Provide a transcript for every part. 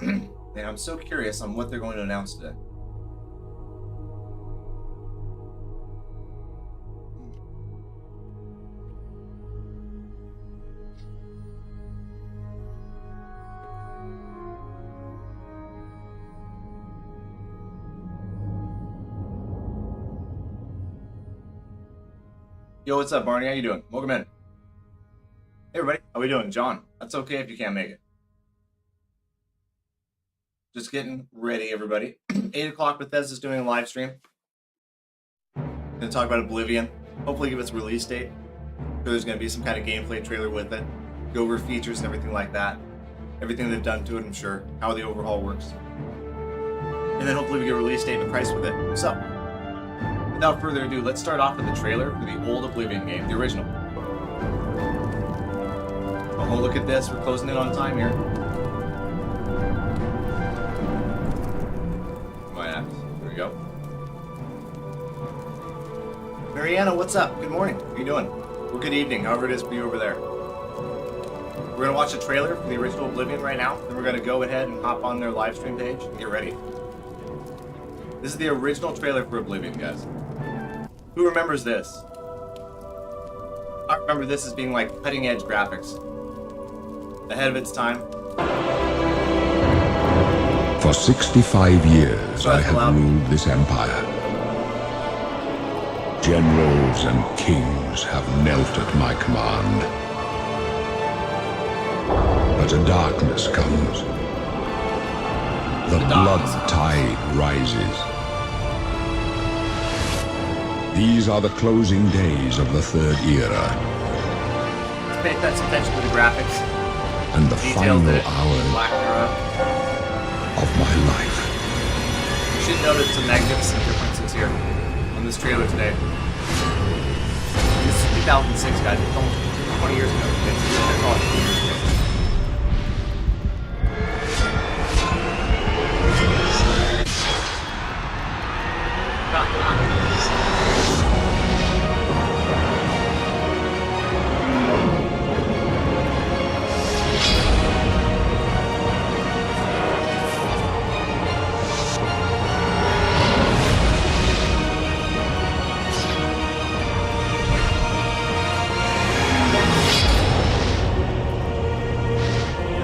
And I'm so curious on what they're going to announce today. Yo, what's up, Barney? How you doing? Welcome in. Hey, everybody. How we doing? John, that's okay if you can't make it. Just getting ready, everybody. 8 o'clock, Bethesda's doing a live stream. Gonna talk about Oblivion. Hopefully give its release date. So there's gonna be some kind of gameplay trailer with it. Go over features and everything like that. Everything they've done to it, I'm sure. How the overhaul works. And then hopefully we get a release date and a price with it. So, without further ado, let's start off with the trailer for the old Oblivion game, the original. Oh, look at this. We're closing in on time here. My ass. There we go. Mariana, what's up? Good morning. How you doing? Or good evening, however it is for you over there. We're going to watch a trailer for the original Oblivion right now. Then we're going to go ahead and hop on their live stream page and get ready. This is the original trailer for Oblivion, guys. Who remembers this? I remember this as being like cutting edge graphics. Ahead of its time. For 65 years I have ruled this empire. Generals and kings have knelt at my command. But a darkness comes. The blood tide rises. These are the closing days of the Third Era. Let's pay attention to the graphics. And the final hours of my life. You should notice some magnificent differences here on this trailer today. This is 2006, guys. It's almost 20 years ago. It's 20 years ago.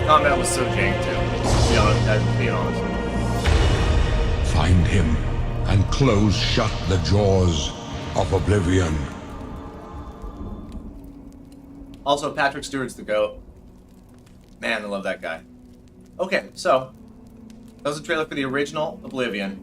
Combat was so jank too. To be honest. Find him and close shut the jaws of Oblivion. Also, Patrick Stewart's the GOAT. Man, I love that guy. Okay, so that was a trailer for the original Oblivion.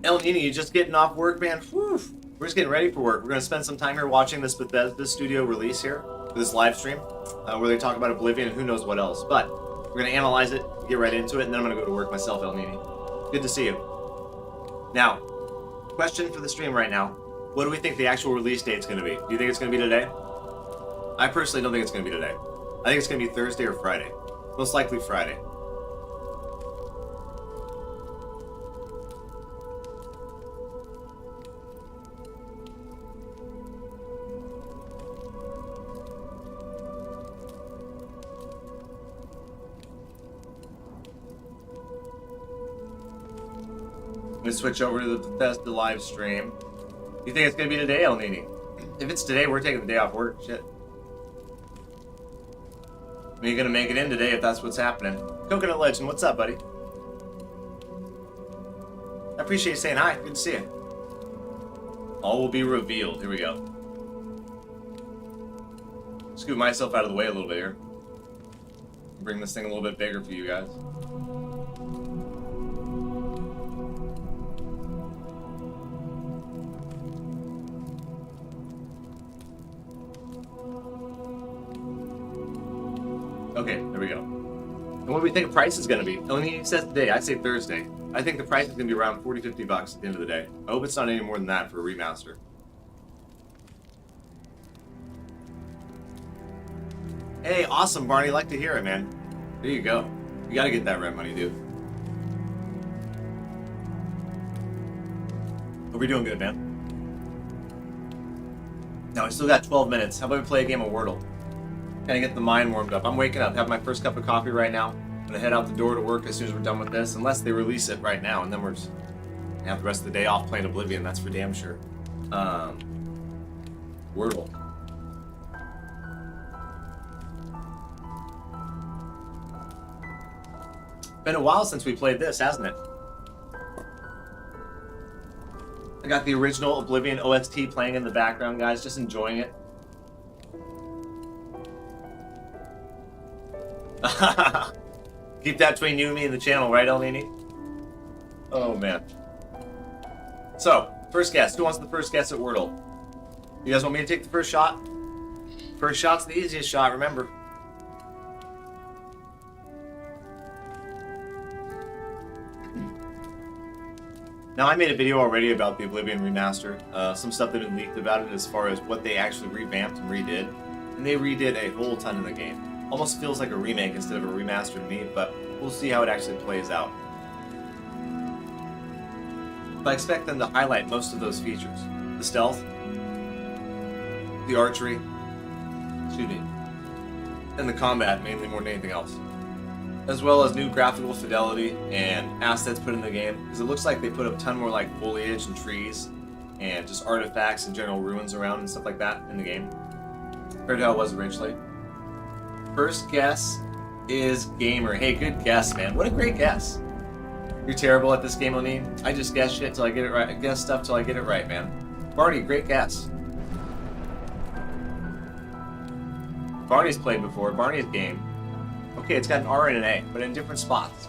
El Nini, you just getting off work, man? Whew. We're just getting ready for work. We're going to spend some time here watching this Bethesda Studio release here for this live stream, where they talk about Oblivion and who knows what else. But we're going to analyze it, get right into it, and then I'm going to go to work myself, El Nini. Good to see you. Now, question for the stream right now. What do we think the actual release date's going to be? Do you think it's going to be today? I personally don't think it's going to be today. I think it's going to be Thursday or Friday. Most likely Friday. I'm going to switch over to the Bethesda live stream. You think it's going to be today, El Nini? If it's today, we're taking the day off work. Shit. I mean, you're going to make it in today if that's what's happening. Coconut Legend, what's up, buddy? I appreciate you saying hi. Good to see you. All will be revealed. Here we go. Scoot myself out of the way a little bit here. Bring this thing a little bit bigger for you guys. Okay, there we go. And what do we think the price is going to be? Only he says today, I say Thursday. I think the price is going to be around 40, 50 bucks at the end of the day. I hope it's not any more than that for a remaster. Hey, awesome, Barney. Like to hear it, man. There you go. You got to get that rent money, dude. Hope you're doing good, man. Now, we still got 12 minutes. How about we play a game of Wordle? Kind of get the mind warmed up. I'm waking up, have my first cup of coffee right now. I'm gonna head out the door to work as soon as we're done with this, unless they release it right now, and then we're just gonna have the rest of the day off playing Oblivion. That's for damn sure. Wordle. Been a while since we played this, hasn't it? I got the original Oblivion OST playing in the background, guys, just enjoying it. Keep that between you and me and the channel, right, El Nini? Oh, man. So, first guess. Who wants the first guess at Wordle? You guys want me to take the first shot? First shot's the easiest shot, remember. Now, I made a video already about the Oblivion Remaster. Some stuff that had been leaked about it as far as what they actually revamped and redid. And they redid a whole ton of the game. Almost feels like a remake instead of a remaster to me, but we'll see how it actually plays out. But I expect them to highlight most of those features. The stealth, the archery, shooting, and the combat mainly more than anything else. As well as new graphical fidelity and assets put in the game, because it looks like they put a ton more like foliage and trees and just artifacts and general ruins around and stuff like that in the game compared to how it was originally. First guess is gamer. Hey, good guess, man. What a great guess. You're terrible at this game, O'Neill. I just guess shit till I get it right. I guess stuff till I get it right, man. Barney, great guess. Barney's played before. Barney's game. Okay, it's got an R and an A, but in different spots.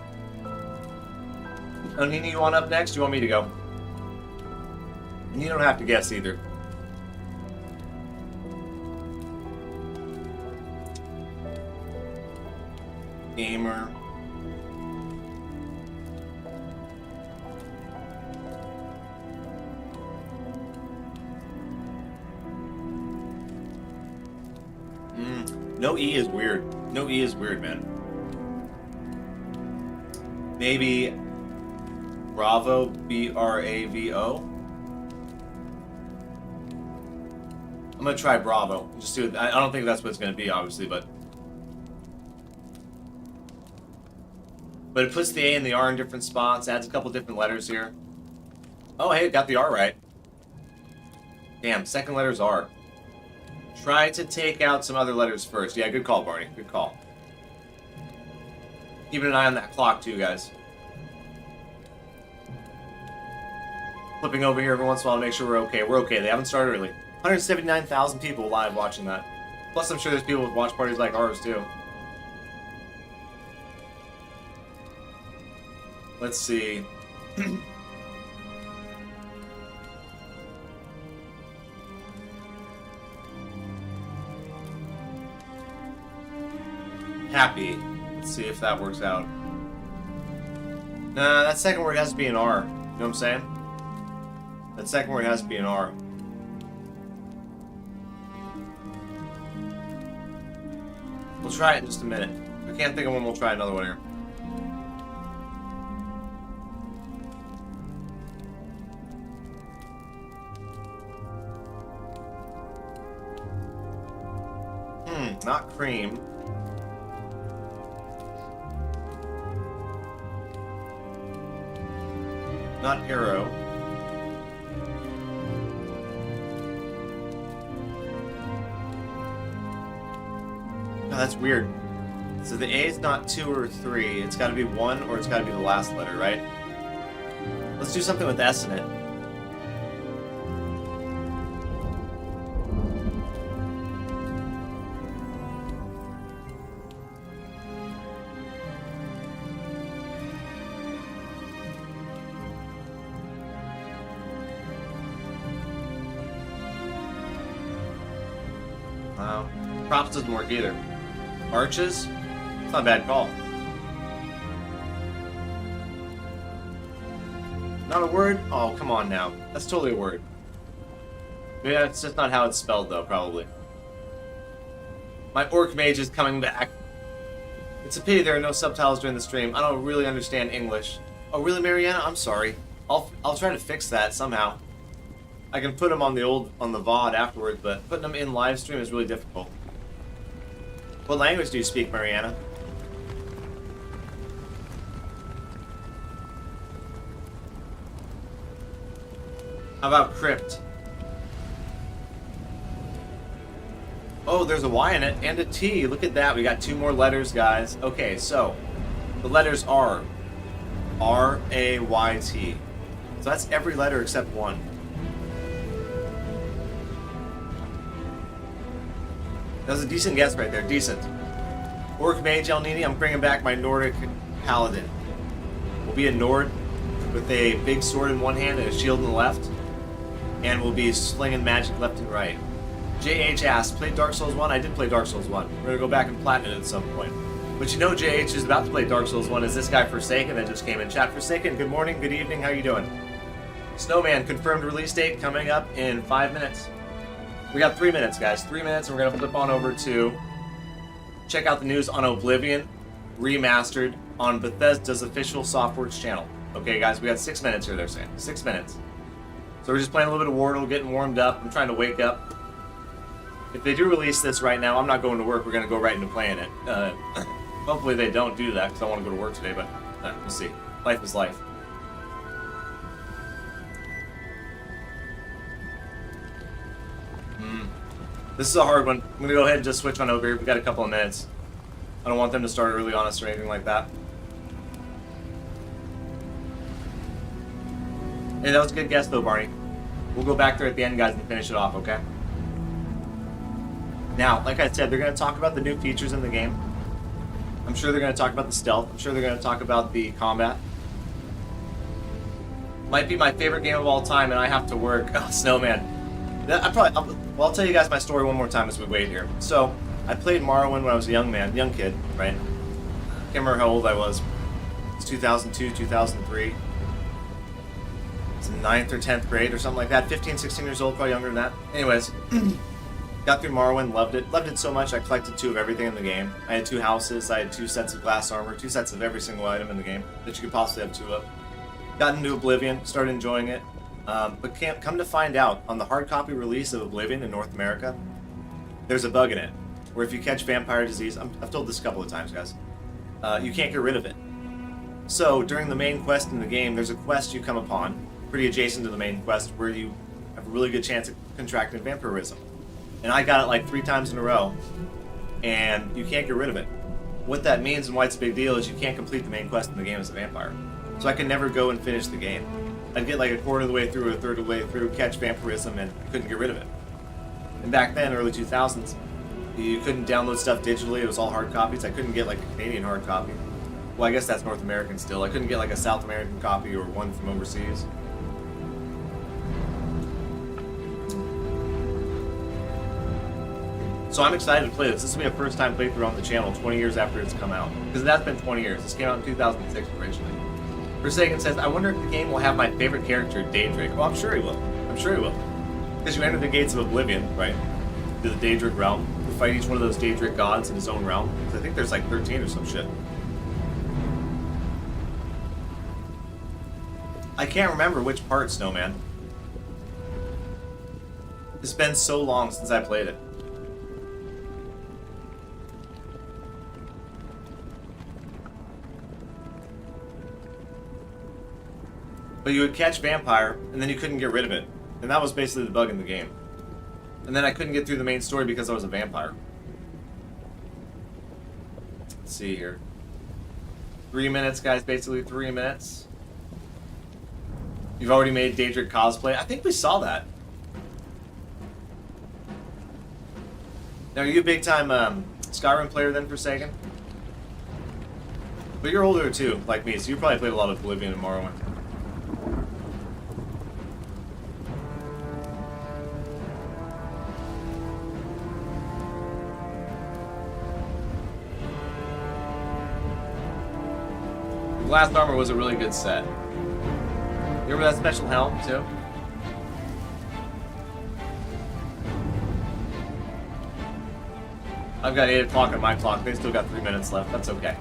O'Neill, you want up next? You want me to go? And you don't have to guess either. Gamer. No E is weird. No E is weird, man. Maybe Bravo, B-R-A-V-O. I'm gonna try Bravo. Just do it. I don't think that's what it's gonna be, obviously, but it puts the A and the R in different spots, adds a couple different letters here. Oh, hey, got the R right. Damn, second letter's R. Try to take out some other letters first. Yeah, good call, Barney. Good call. Keeping an eye on that clock, too, guys. Flipping over here every once in a while to make sure we're okay. We're okay. They haven't started early. 179,000 people live watching that. Plus, I'm sure there's people with watch parties like ours, too. Let's see. Happy. Let's see if that works out. Nah, that second word has to be an R. You know what I'm saying? That second word has to be an R. We'll try it in just a minute. If I can't think of one, we'll try another one here. Not cream. Not arrow. Oh, that's weird. So the A is not 2 or 3. It's got to be 1 or it's got to be the last letter, right? Let's do something with S in it. Wow. Props doesn't work either. Arches? It's not a bad call. Not a word? Oh, come on now. That's totally a word. Maybe that's just not how it's spelled, though, probably. My orc mage is coming back. It's a pity there are no subtitles during the stream. I don't really understand English. Oh, really, Mariana? I'm sorry. I'll try to fix that somehow. I can put them on the VOD afterwards, but putting them in live stream is really difficult. What language do you speak, Mariana? How about Crypt? Oh, there's a Y in it and a T. Look at that. We got 2 more letters, guys. Okay, so the letters are R-A-Y-T. So that's every letter except one. That was a decent guess right there. Decent. Orc Mage El Nini, I'm bringing back my Nordic Paladin. We'll be a Nord with a big sword in one hand and a shield in the left. And we'll be slinging magic left and right. JH asked, played Dark Souls 1? I did play Dark Souls 1. We're going to go back and platinum it at some point. But you know JH is about to play Dark Souls 1 is this guy Forsaken that just came in chat. Forsaken, good morning, good evening, how you doing? Snowman, confirmed release date coming up in 5 minutes. We got 3 minutes, guys. 3 minutes, and we're going to flip on over to check out the news on Oblivion Remastered on Bethesda's official Softworks channel. Okay, guys, we got 6 minutes here, they're saying. 6 minutes. So we're just playing a little bit of Wordle, getting warmed up. I'm trying to wake up. If they do release this right now, I'm not going to work. We're going to go right into playing it. Hopefully they don't do that, because I want to go to work today, but we'll see. Life is life. This is a hard one. I'm going to go ahead and just switch on over here. We've got a couple of minutes. I don't want them to start early on us or anything like that. Hey, that was a good guess, though, Barney. We'll go back there at the end, guys, and finish it off, okay? Now, like I said, they're going to talk about the new features in the game. I'm sure they're going to talk about the stealth. I'm sure they're going to talk about the combat. Might be my favorite game of all time, and I have to work. Oh, Snowman. I'll tell you guys my story one more time as we wait here. So, I played Morrowind when I was a young kid, right? Can't remember how old I was. It's 2002, 2003. It's 9th or 10th grade or something like that. 15, 16 years old, probably younger than that. Anyways, got through Morrowind, loved it. Loved it so much I collected 2 of everything in the game. I had 2 houses, I had 2 sets of glass armor, 2 sets of every single item in the game that you could possibly have 2 of. Got into Oblivion, started enjoying it. But come to find out, on the hard copy release of Oblivion in North America, there's a bug in it, where if you catch vampire disease, I've told this a couple of times, guys, you can't get rid of it. So, during the main quest in the game, there's a quest you come upon, pretty adjacent to the main quest, where you have a really good chance of contracting vampirism. And I got it like 3 times in a row, and you can't get rid of it. What that means and why it's a big deal is you can't complete the main quest in the game as a vampire. So I can never go and finish the game. I'd get like a quarter of the way through or a third of the way through, catch vampirism, and I couldn't get rid of it. And back then, early 2000s, you couldn't download stuff digitally. It was all hard copies. I couldn't get like a Canadian hard copy. Well, I guess that's North American still. I couldn't get like a South American copy or one from overseas. So I'm excited to play this. This will be a first time playthrough on the channel 20 years after it's come out. Because that's been 20 years. This came out in 2006 originally. Forsaken says, I wonder if the game will have my favorite character, Daedric. Well, I'm sure he will. I'm sure he will. Because you enter the gates of Oblivion, right? To the Daedric realm. You fight each one of those Daedric gods in his own realm. I think there's like 13 or some shit. I can't remember which part, Snowman. It's been so long since I played it. But you would catch vampire, and then you couldn't get rid of it. And that was basically the bug in the game. And then I couldn't get through the main story because I was a vampire. Let's see here. 3 minutes, guys, basically 3 minutes. You've already made Daedric cosplay. I think we saw that. Now, are you a big-time Skyrim player then, Forsaken? But you're older too, like me, so you probably played a lot of Oblivion and Morrowind. Glass armor was a really good set. You remember that special helm, too? I've got 8 o'clock on my clock. They still got 3 minutes left. That's okay.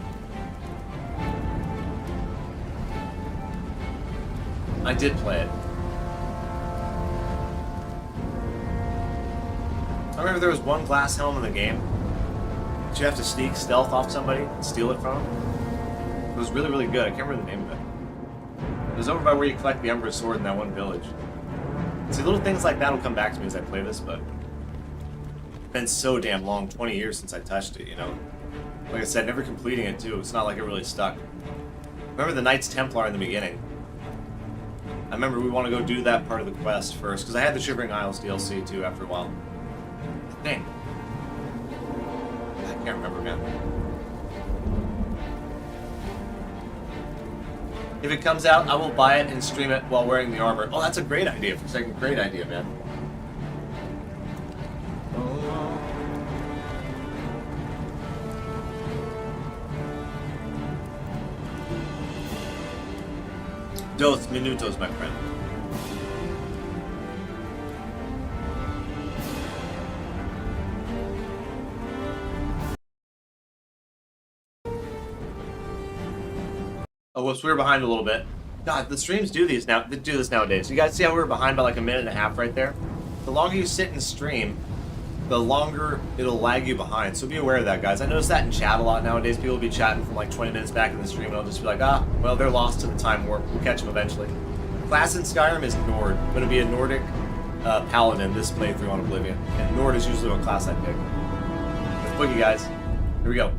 I did play it. I remember there was one glass helm in the game. Did you have to sneak stealth off somebody and steal it from them? It was really, really good. I can't remember the name of it. It was over by where you collect the Emperor's Sword in that one village. See, little things like that will come back to me as I play this, but it's been so damn long, 20 years since I touched it, you know? Like I said, never completing it, too. It's not like it really stuck. Remember the Knights Templar in the beginning? I remember we want to go do that part of the quest first, because I had the Shivering Isles DLC, too, after a while. I think. I can't remember, man. If it comes out, I will buy it and stream it while wearing the armor. Oh, that's a great idea for a second. Great idea, man. Dos minutos, my friend. Oh, whoops, we were behind a little bit. God, the streams do these now. They do this nowadays. You guys see how we were behind by like a minute and a half right there? The longer you sit and stream, the longer it'll lag you behind. So be aware of that, guys. I notice that in chat a lot nowadays. People will be chatting from like 20 minutes back in the stream, and I'll just be like, well, they're lost to the time warp. We'll catch them eventually. Class in Skyrim is Nord. I'm going to be a Nordic paladin this playthrough on Oblivion. And Nord is usually what class I pick. Let's boogie, guys. Here we go.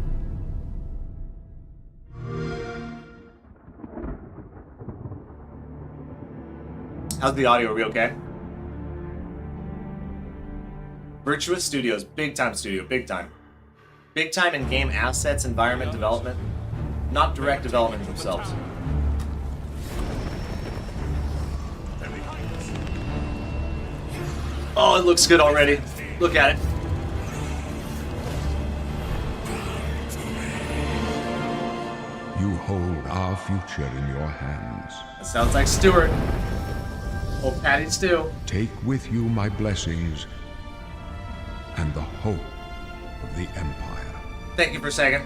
How's the audio? Are we okay? Virtuous Studios, big time studio, big time. Big time in game assets, environment development, not direct development themselves. Oh, it looks good already. Look at it. You hold our future in your hands. That sounds like Stuart. Old Patty Stew. Take with you my blessings and the hope of the Empire. Thank you for a second.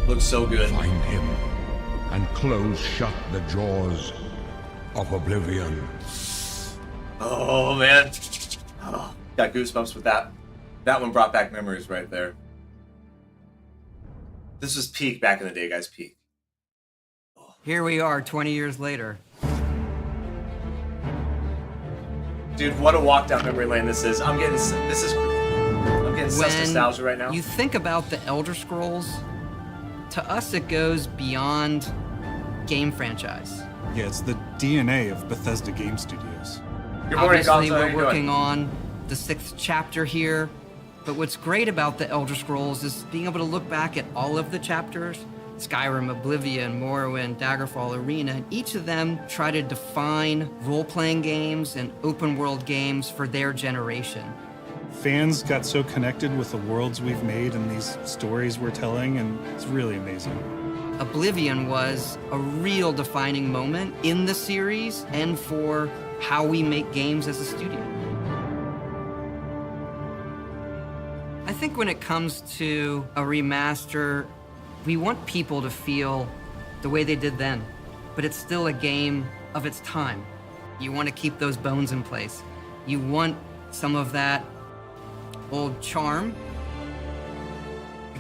Looks so good. Find him and close shut the jaws of Oblivion. Oh, man. Oh, got goosebumps with that. That one brought back memories right there. This was peak back in the day, guys. Peak. Oh. Here we are 20 years later. Dude, what a walk down memory lane this is. I'm getting such nostalgia right now. You think about the Elder Scrolls, to us it goes beyond game franchise. Yeah, it's the DNA of Bethesda Game Studios. Good morning, Obviously, Gonzo. How we're you working doing? on the 6th chapter here, but what's great about the Elder Scrolls is being able to look back at all of the chapters, Skyrim, Oblivion, Morrowind, Daggerfall, Arena, and each of them try to define role-playing games and open-world games for their generation. Fans got so connected with the worlds we've made and these stories we're telling, and it's really amazing. Oblivion was a real defining moment in the series and for how we make games as a studio. I think when it comes to a remaster, we want people to feel the way they did then, but it's still a game of its time. You want to keep those bones in place. You want some of that old charm.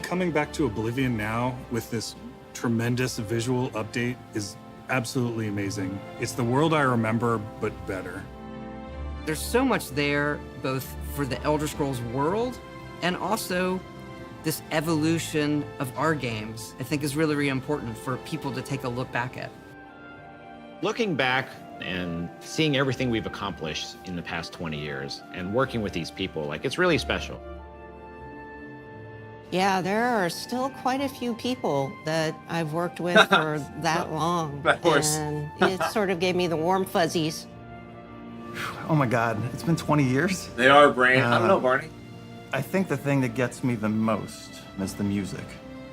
Coming back to Oblivion now with this tremendous visual update is absolutely amazing. It's the world I remember, but better. There's so much there, both for the Elder Scrolls world and also this evolution of our games, I think is really, really important for people to take a look back at. Looking back and seeing everything we've accomplished in the past 20 years and working with these people, like, it's really special. Yeah, there are still quite a few people that I've worked with for that long. Of course. And it sort of gave me the warm fuzzies. Oh my God, it's been 20 years? They are brain. I don't know, Barney. I think the thing that gets me the most is the music.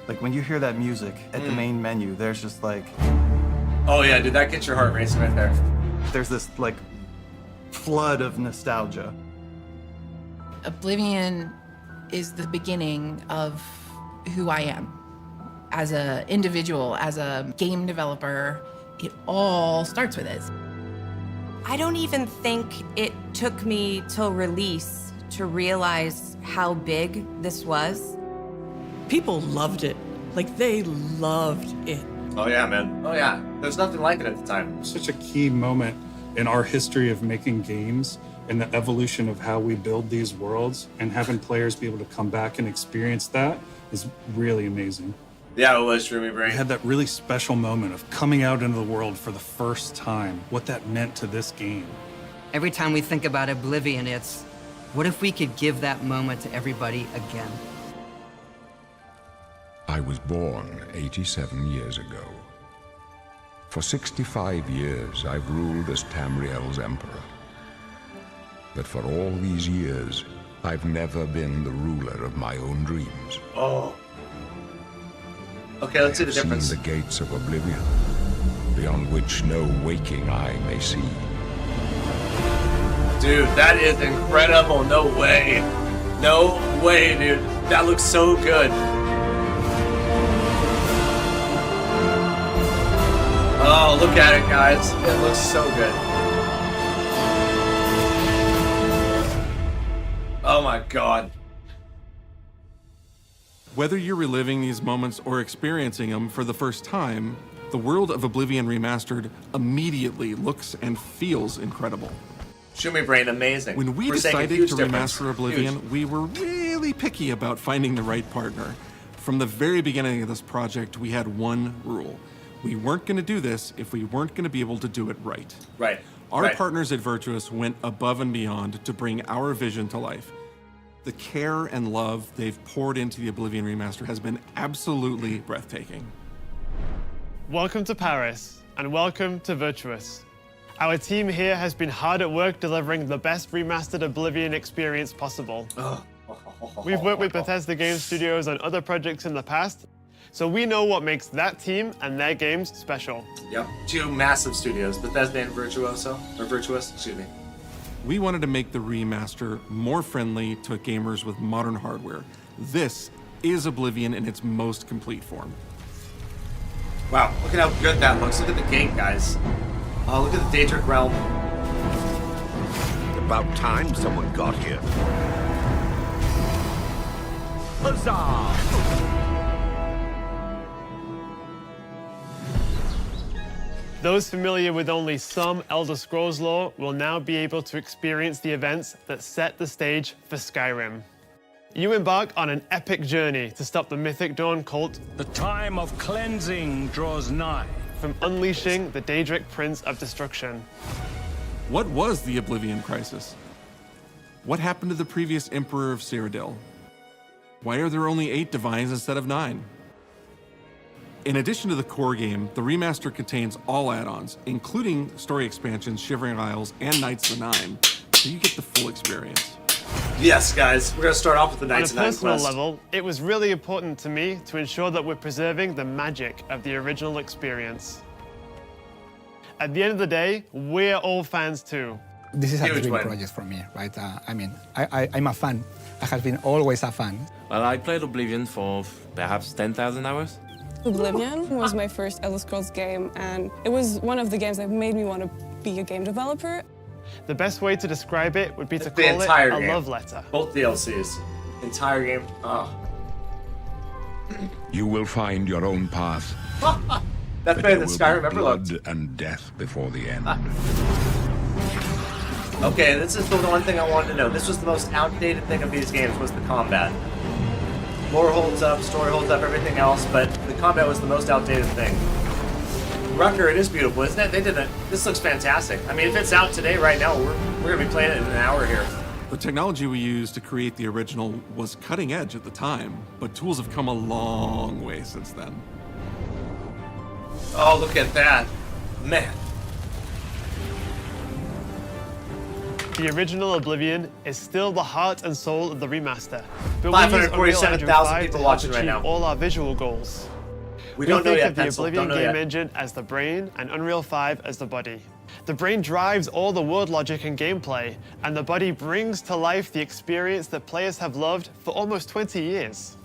Like when you hear that music at the main menu, there's just like... Oh yeah, dude, that gets your heart racing right there. There's this like flood of nostalgia. Oblivion is the beginning of who I am. As an individual, as a game developer, it all starts with it. I don't even think it took me till release to realize how big this was. People loved it. Like, they loved it. Oh yeah, man. Oh yeah. There's nothing like it at the time. Such a key moment in our history of making games and the evolution of how we build these worlds, and having players be able to come back and experience that is really amazing. Yeah, it was Shroomy We Brain. had that really special moment of coming out into the world for the first time, what that meant to this game. Every time we think about Oblivion, it's, what if we could give that moment to everybody again? I was born 87 years ago. For 65 years, I've ruled as Tamriel's emperor. But for all these years, I've never been the ruler of my own dreams. Oh. Okay, let's see the I have difference. seen the gates of Oblivion, beyond which no waking eye may see. Dude, that is incredible. No way. No way, dude. That looks so good. Oh, look at it, guys. It looks so good. Oh my god. Whether you're reliving these moments or experiencing them for the first time, the world of Oblivion Remastered immediately looks and feels incredible. Shroomy Brain, amazing. When we We're saying a decided huge to difference. remaster Oblivion, Huge. we were really picky about finding the right partner. From the very beginning of this project, we had one rule. We weren't going to do this if we weren't going to be able to do it right. Right. Our right. partners at Virtuous went above and beyond to bring our vision to life. The care and love they've poured into the Oblivion Remaster has been absolutely breathtaking. Welcome to Paris, and welcome to Virtuous. Our team here has been hard at work delivering the best remastered Oblivion experience possible. We've worked with Bethesda Game Studios on other projects in the past, so we know what makes that team and their games special. Yep. Two massive studios, Bethesda and Virtuous, excuse me. We wanted to make the remaster more friendly to gamers with modern hardware. This is Oblivion in its most complete form. Wow, look at how good that looks. Look at the gate, guys. Oh, look at the Daedric Realm. About time someone got here. Huzzah! Those familiar with only some Elder Scrolls lore will now be able to experience the events that set the stage for Skyrim. You embark on an epic journey to stop the Mythic Dawn cult. The time of cleansing draws nigh. From unleashing the Daedric Prince of Destruction. What was the Oblivion Crisis? What happened to the previous Emperor of Cyrodiil? Why are there only 8 divines instead of 9? In addition to the core game, the remaster contains all add-ons, including story expansions, Shivering Isles, and Knights of the Nine, so you get the full experience. Yes, guys, we're gonna start off with the Knights of the On a Nine personal quest. level, it was really important to me to ensure that we're preserving the magic of the original experience. At the end of the day, we're all fans too. This is a Huge dream win. project for me, right? I'm a fan. I have been always a fan. Well, I played Oblivion for perhaps 10,000 hours. Oblivion was my first Elder Scrolls game, and it was one of the games that made me want to be a game developer. The best way to describe it would be to The call it entire a game. love letter. Both DLCs. Entire game. Oh. You will find your own path. That's but better there than will Skyrim be ever looked. blood and death before the end. Okay, this is the one thing I wanted to know. This was the most outdated thing of these games, was the combat. Lore holds up, story holds up, everything else, but the combat was the most outdated thing. Rucker, it is beautiful, isn't it? They did it. This looks fantastic. I mean, if it's out today, right now, we're gonna be playing it in an hour here. The technology we used to create the original was cutting edge at the time, but tools have come a long way since then. Oh, look at that. Man. The original Oblivion is still the heart and soul of the remaster. But we use Unreal Engine 547,000 5 people to watching help right achieve now. all our visual goals. We don't know think yet, of the Pencil. Oblivion Don't know game yet. engine as the brain and Unreal 5 as the body. The brain drives all the world logic and gameplay, and the body brings to life the experience that players have loved for almost 20 years.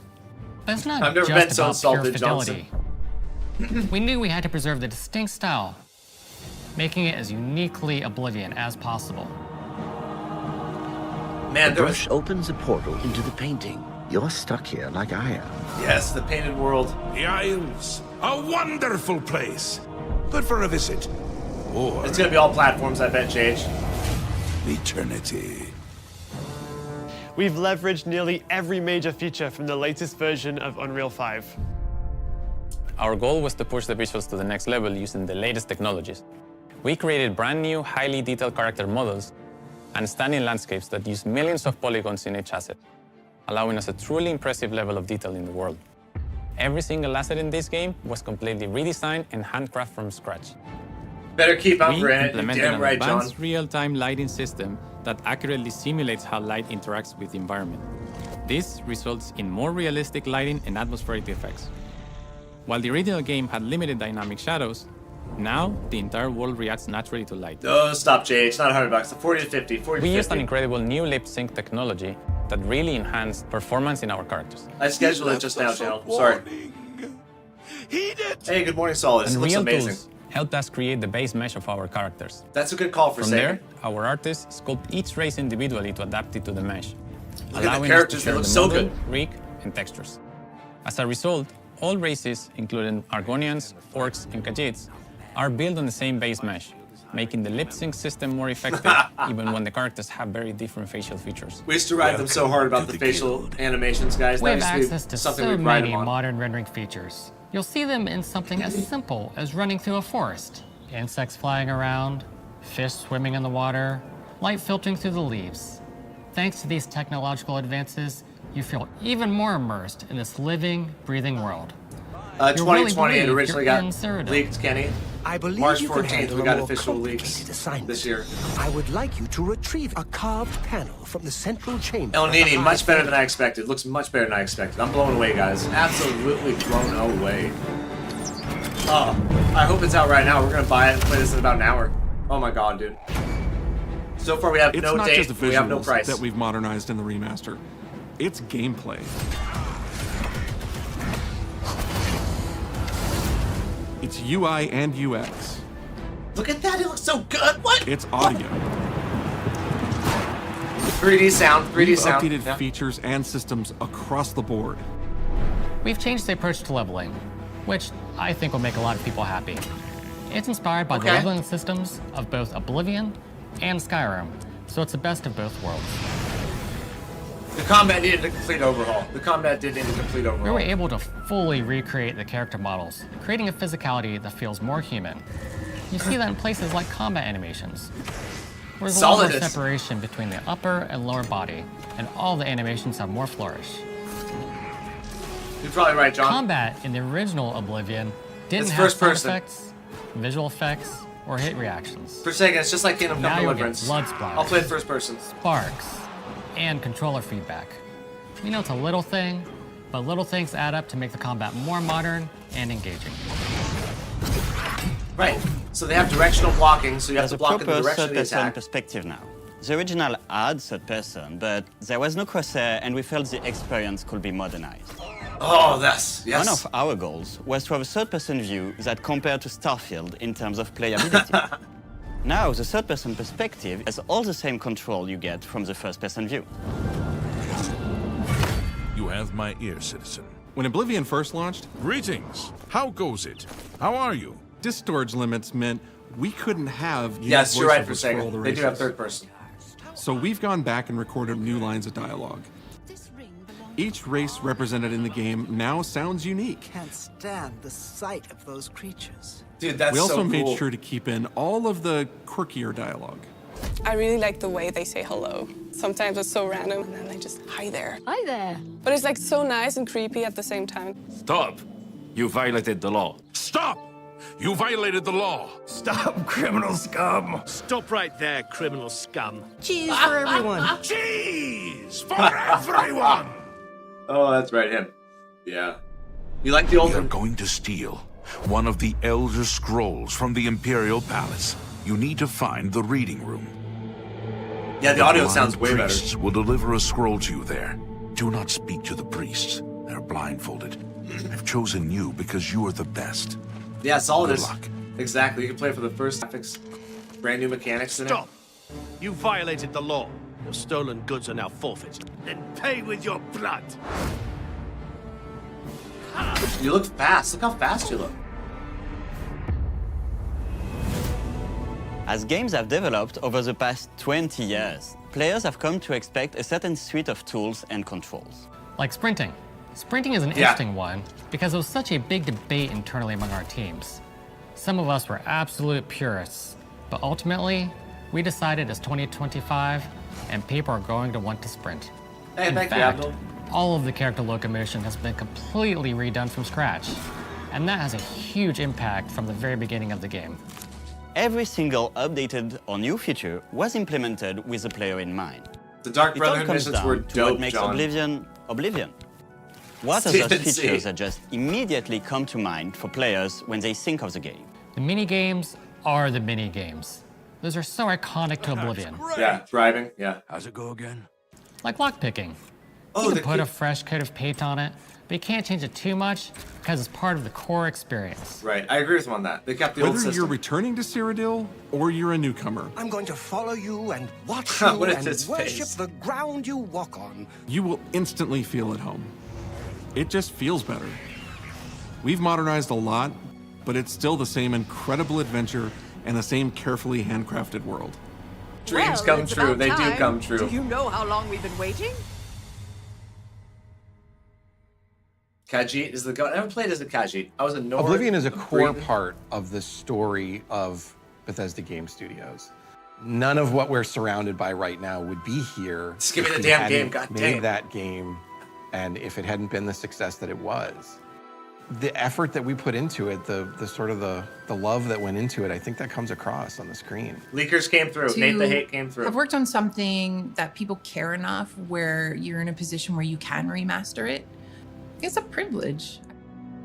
But it's not I've never just been so about insulted, pure fidelity. We knew we had to preserve the distinct style, making it as uniquely Oblivion as possible. Man, the brush opens a portal into the painting. You're stuck here like I am. Yes, the painted world. The Isles, a wonderful place. Good for a visit. or It's gonna be all platforms, I bet, JH. eternity. We've leveraged nearly every major feature from the latest version of Unreal 5. Our goal was to push the visuals to the next level using the latest technologies. We created brand new, highly detailed character models and stunning landscapes that use millions of polygons in each asset, allowing us a truly impressive level of detail in the world. Every single asset in this game was completely redesigned and handcrafted from scratch. Better keep up, We Brandon. implemented Damn an right, John. advanced real-time lighting system that accurately simulates how light interacts with the environment. This results in more realistic lighting and atmospheric effects. While the original game had limited dynamic shadows, now the entire world reacts naturally to light. Oh, stop, JH. It's not $100. The 40 to 50. 40 to We 50. used an incredible new lip sync technology that really enhanced performance in our characters. I scheduled it just now, channel. Sorry. Hey, good morning, Solid. This looks Unreal amazing. tools helped us create the base mesh of our characters. That's a good call for From Sega. there, our artists sculpt each race individually to adapt it to the mesh, Look at the allowing characters, us to they share look the so model, good. rig, and textures. As a result, all races, including Argonians, Orcs, and Khajiits, are built on the same base mesh, making the lip sync system more effective even when the characters have very different facial features. We used to ride them so hard about the facial animations, guys. We That have used to access be to something so we'd ride many them on. modern rendering features. You'll see them in something as simple as running through a forest. Insects flying around, fish swimming in the water, light filtering through the leaves. Thanks to these technological advances, you feel even more immersed in this living, breathing world. You'll really 2020 it believe originally you're got in Cyrodiil. leaked, Kenny. I believe March you can 14th, handle we a got more official leaks complicated assignment. this year. I would like you to retrieve a carved panel from the central chamber. El of the Nini, High much better Throne. than I expected. Looks much better than I expected. I'm blown away, guys. Absolutely blown away. Oh, I hope it's out right now. We're gonna buy it and play this in about an hour. Oh my god, dude. So far we have It's no not date, just the we have no visuals price. that we've modernized in the remaster. It's gameplay. It's UI and UX. Look at that, it looks so good. What? It's audio. 3D sound, 3D We've sound. updated Yeah. features and systems across the board. We've changed the approach to leveling, which I think will make a lot of people happy. It's inspired by the Okay. leveling systems of both Oblivion and Skyrim, so it's the best of both worlds. The combat needed a complete overhaul. The combat did need a complete We overhaul. were able to fully recreate the character models, creating a physicality that feels more human. You see that in places like combat animations, where there's a lot more Solidus. separation between the upper and lower body, and all the animations have more flourish. You're probably right, John. Combat in the original Oblivion didn't It's have first sound person. effects, visual effects, or hit reactions. For a second, it's just like Kingdom Now Come you'll get Deliverance. blood splatters. I'll play it first person. Sparks, and controller feedback. You know, it's a little thing, but little things add up to make the combat more modern and engaging. Right. So they have directional blocking, so you have There's to a block in the proper direction of the third-person attack. perspective now. The original had third person, but there was no crosshair, and we felt the experience could be modernized. Oh, yes. One of our goals was to have a third-person view that compared to Starfield in terms of playability. Now, the third-person perspective has all the same control you get from the first-person view. You have my ear, citizen. When Oblivion first launched, Greetings. How goes it? How are you? disk storage limits meant we couldn't have Yes, you're right for voiceovers saying all the they do have races. third person. So we've gone back and recorded new lines of dialogue. Each race represented in the game now sounds unique. Can't stand the sight of those creatures. Dude, that's We also so cool. made sure to keep in all of the quirkier dialogue. I really like the way they say hello. Sometimes it's so random, and then they just, hi there. Hi there. But it's like so nice and creepy at the same time. Stop! You violated the law. Stop! You violated the law. Stop, criminal scum. Stop right there, criminal scum. Cheese for everyone. Cheese for everyone. Oh, that's right, him. Yeah. You like the old We are one? going to steal one of the Elder Scrolls from the Imperial Palace. You need to find the reading room. Yeah, the audio blind sounds way better. priests will deliver a scroll to you there. Do not speak to the priests. They're blindfolded. I've chosen you because you are the best. Yeah, solid Good is. luck. Exactly. You can play for the first graphics. Brand new mechanics in Stop! You violated the law. Your stolen goods are now forfeit. Then pay with your blood. it. You look fast. Look how fast you look. As games have developed over the past 20 years, players have come to expect a certain suite of tools and controls. Like sprinting. Sprinting is an interesting one because it was such a big debate internally among our teams. Some of us were absolute purists, but ultimately, we decided it's 2025 and people are going to want to sprint. Hey, In thank you, fact, Abdul. all of the character locomotion has been completely redone from scratch, and that has a huge impact from the very beginning of the game. Every single updated or new feature was implemented with the player in mind. The Dark It all Brotherhood comes missions were down to dope, what makes John. Oblivion. What are those Stephen C. features that just immediately come to mind for players when they think of the game? The mini-games are the mini-games. Those are so iconic to Oblivion. Yeah, driving, yeah. How's it go again? Like lockpicking. Oh, You can put a fresh coat of paint on it, but you can't change it too much because it's part of the core experience. Right, I agree with him on that. They kept the old Whether system. you're returning to Cyrodiil or you're a newcomer, I'm going to follow you and watch What you is and his worship face? the ground you walk on. you will instantly feel at home. It just feels better. We've modernized a lot, but it's still the same incredible adventure and the same carefully handcrafted world. Dreams come true. They do come true. Do you know how long we've been waiting? Khajiit is the goat. I haven't played as a Khajiit. I was a Nord. Oblivion is a core Breeden. part of the story of Bethesda Game Studios. None of what we're surrounded by right now would be here. Just give me if the we damn hadn't game, god made damn. that game, and if it hadn't been the success that it was. The effort that we put into it, the sort of the love that went into it, I think that comes across on the screen. Leakers came through. To Nate the Hate came through. I've worked on something that people care enough where you're in a position where you can remaster it. It's a privilege.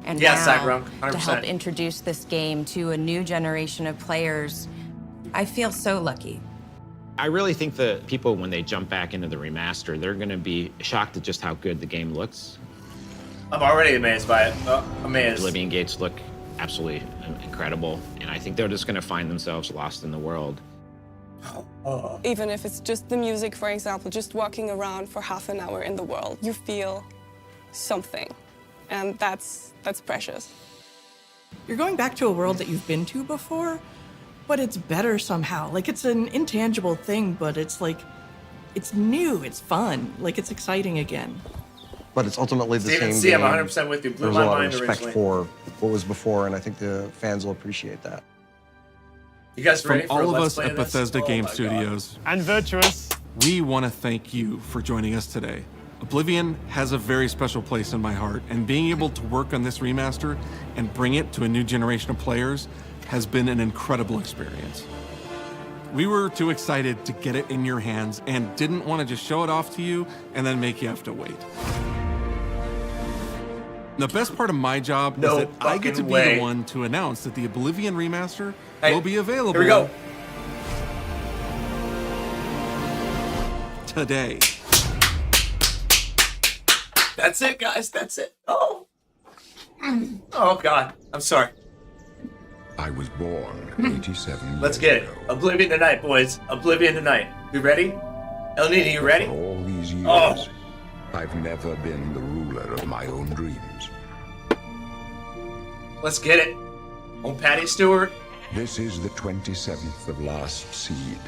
And Yes, now, Cyberpunk, 100%. to help introduce this game to a new generation of players, I feel so lucky. I really think that people, when they jump back into the remaster, they're going to be shocked at just how good the game looks. I'm already amazed by it. Amazed. Oblivion gates look absolutely incredible, and I think they're just going to find themselves lost in the world. Even if it's just the music, for example, just walking around for half an hour in the world, you feel something, and that's precious. You're going back to a world that you've been to before, but it's better somehow. Like, it's an intangible thing, but it's like, it's new, it's fun, like it's exciting again. But it's ultimately the Stephen same C, I'm game. 100% with you. Blew There's my a lot mind of respect originally. for what was before, and I think the fans will appreciate that. You guys From ready for a all of Let's us Play at this? Bethesda Oh Game my God. Studios And Virtuous, we want to thank you for joining us today. Oblivion has a very special place in my heart, and being able to work on this remaster and bring it to a new generation of players has been an incredible experience. We were too excited to get it in your hands and didn't want to just show it off to you and then make you have to wait. The best part of my job is that I get to be the one to announce that the Oblivion Remaster will be available Here we go. today. That's it, guys. That's it. Oh. Oh, God. I'm sorry. I was born 87 years Let's get it. Oblivion tonight, boys. Oblivion tonight. You ready? El Nini, you ready? For all these years, Oh. I've never been the ruler of my own dreams. Let's get it. On Patty Stewart. This is the 27th of Last Seed.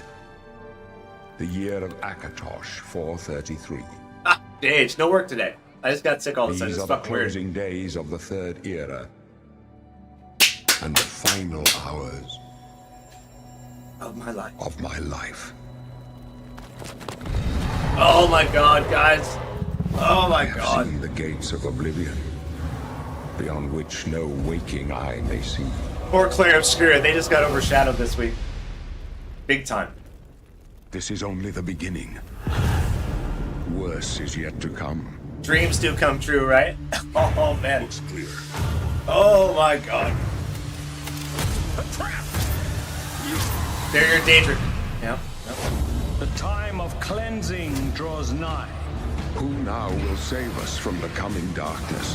The year of Akatosh 433. Ah, Dage, no work today. I just got sick all of a sudden. These It's are the fucking weird. closing days of the Third Era. And the final hours Of my life. of my life. Oh my God, guys. Oh my I have God. seen the gates of Oblivion, beyond which no waking eye may see. Poor Claire Obscura. They just got overshadowed this week. Big time. This is only the beginning. Worse is yet to come. Dreams do come true, right? Oh, man. Looks clear. Oh my God. They're your danger. Yep. The time of cleansing draws nigh. Who now will save us from the coming darkness?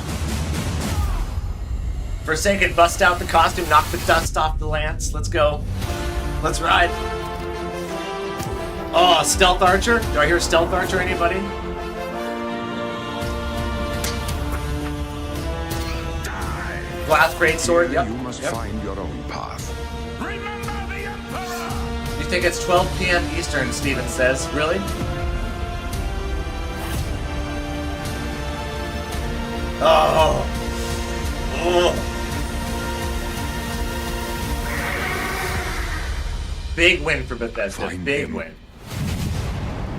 Forsaken, bust out the costume, knock the dust off the lance. Let's go. Let's ride. Oh, Stealth Archer? Do I hear Stealth Archer, anybody? Blast Great Sword, yep. You must Yep. find your own path. Remember the Emperor! You think it's 12 p.m. Eastern, Steven says. Really? Oh. Oh. Big win for Bethesda. Find Big him. win.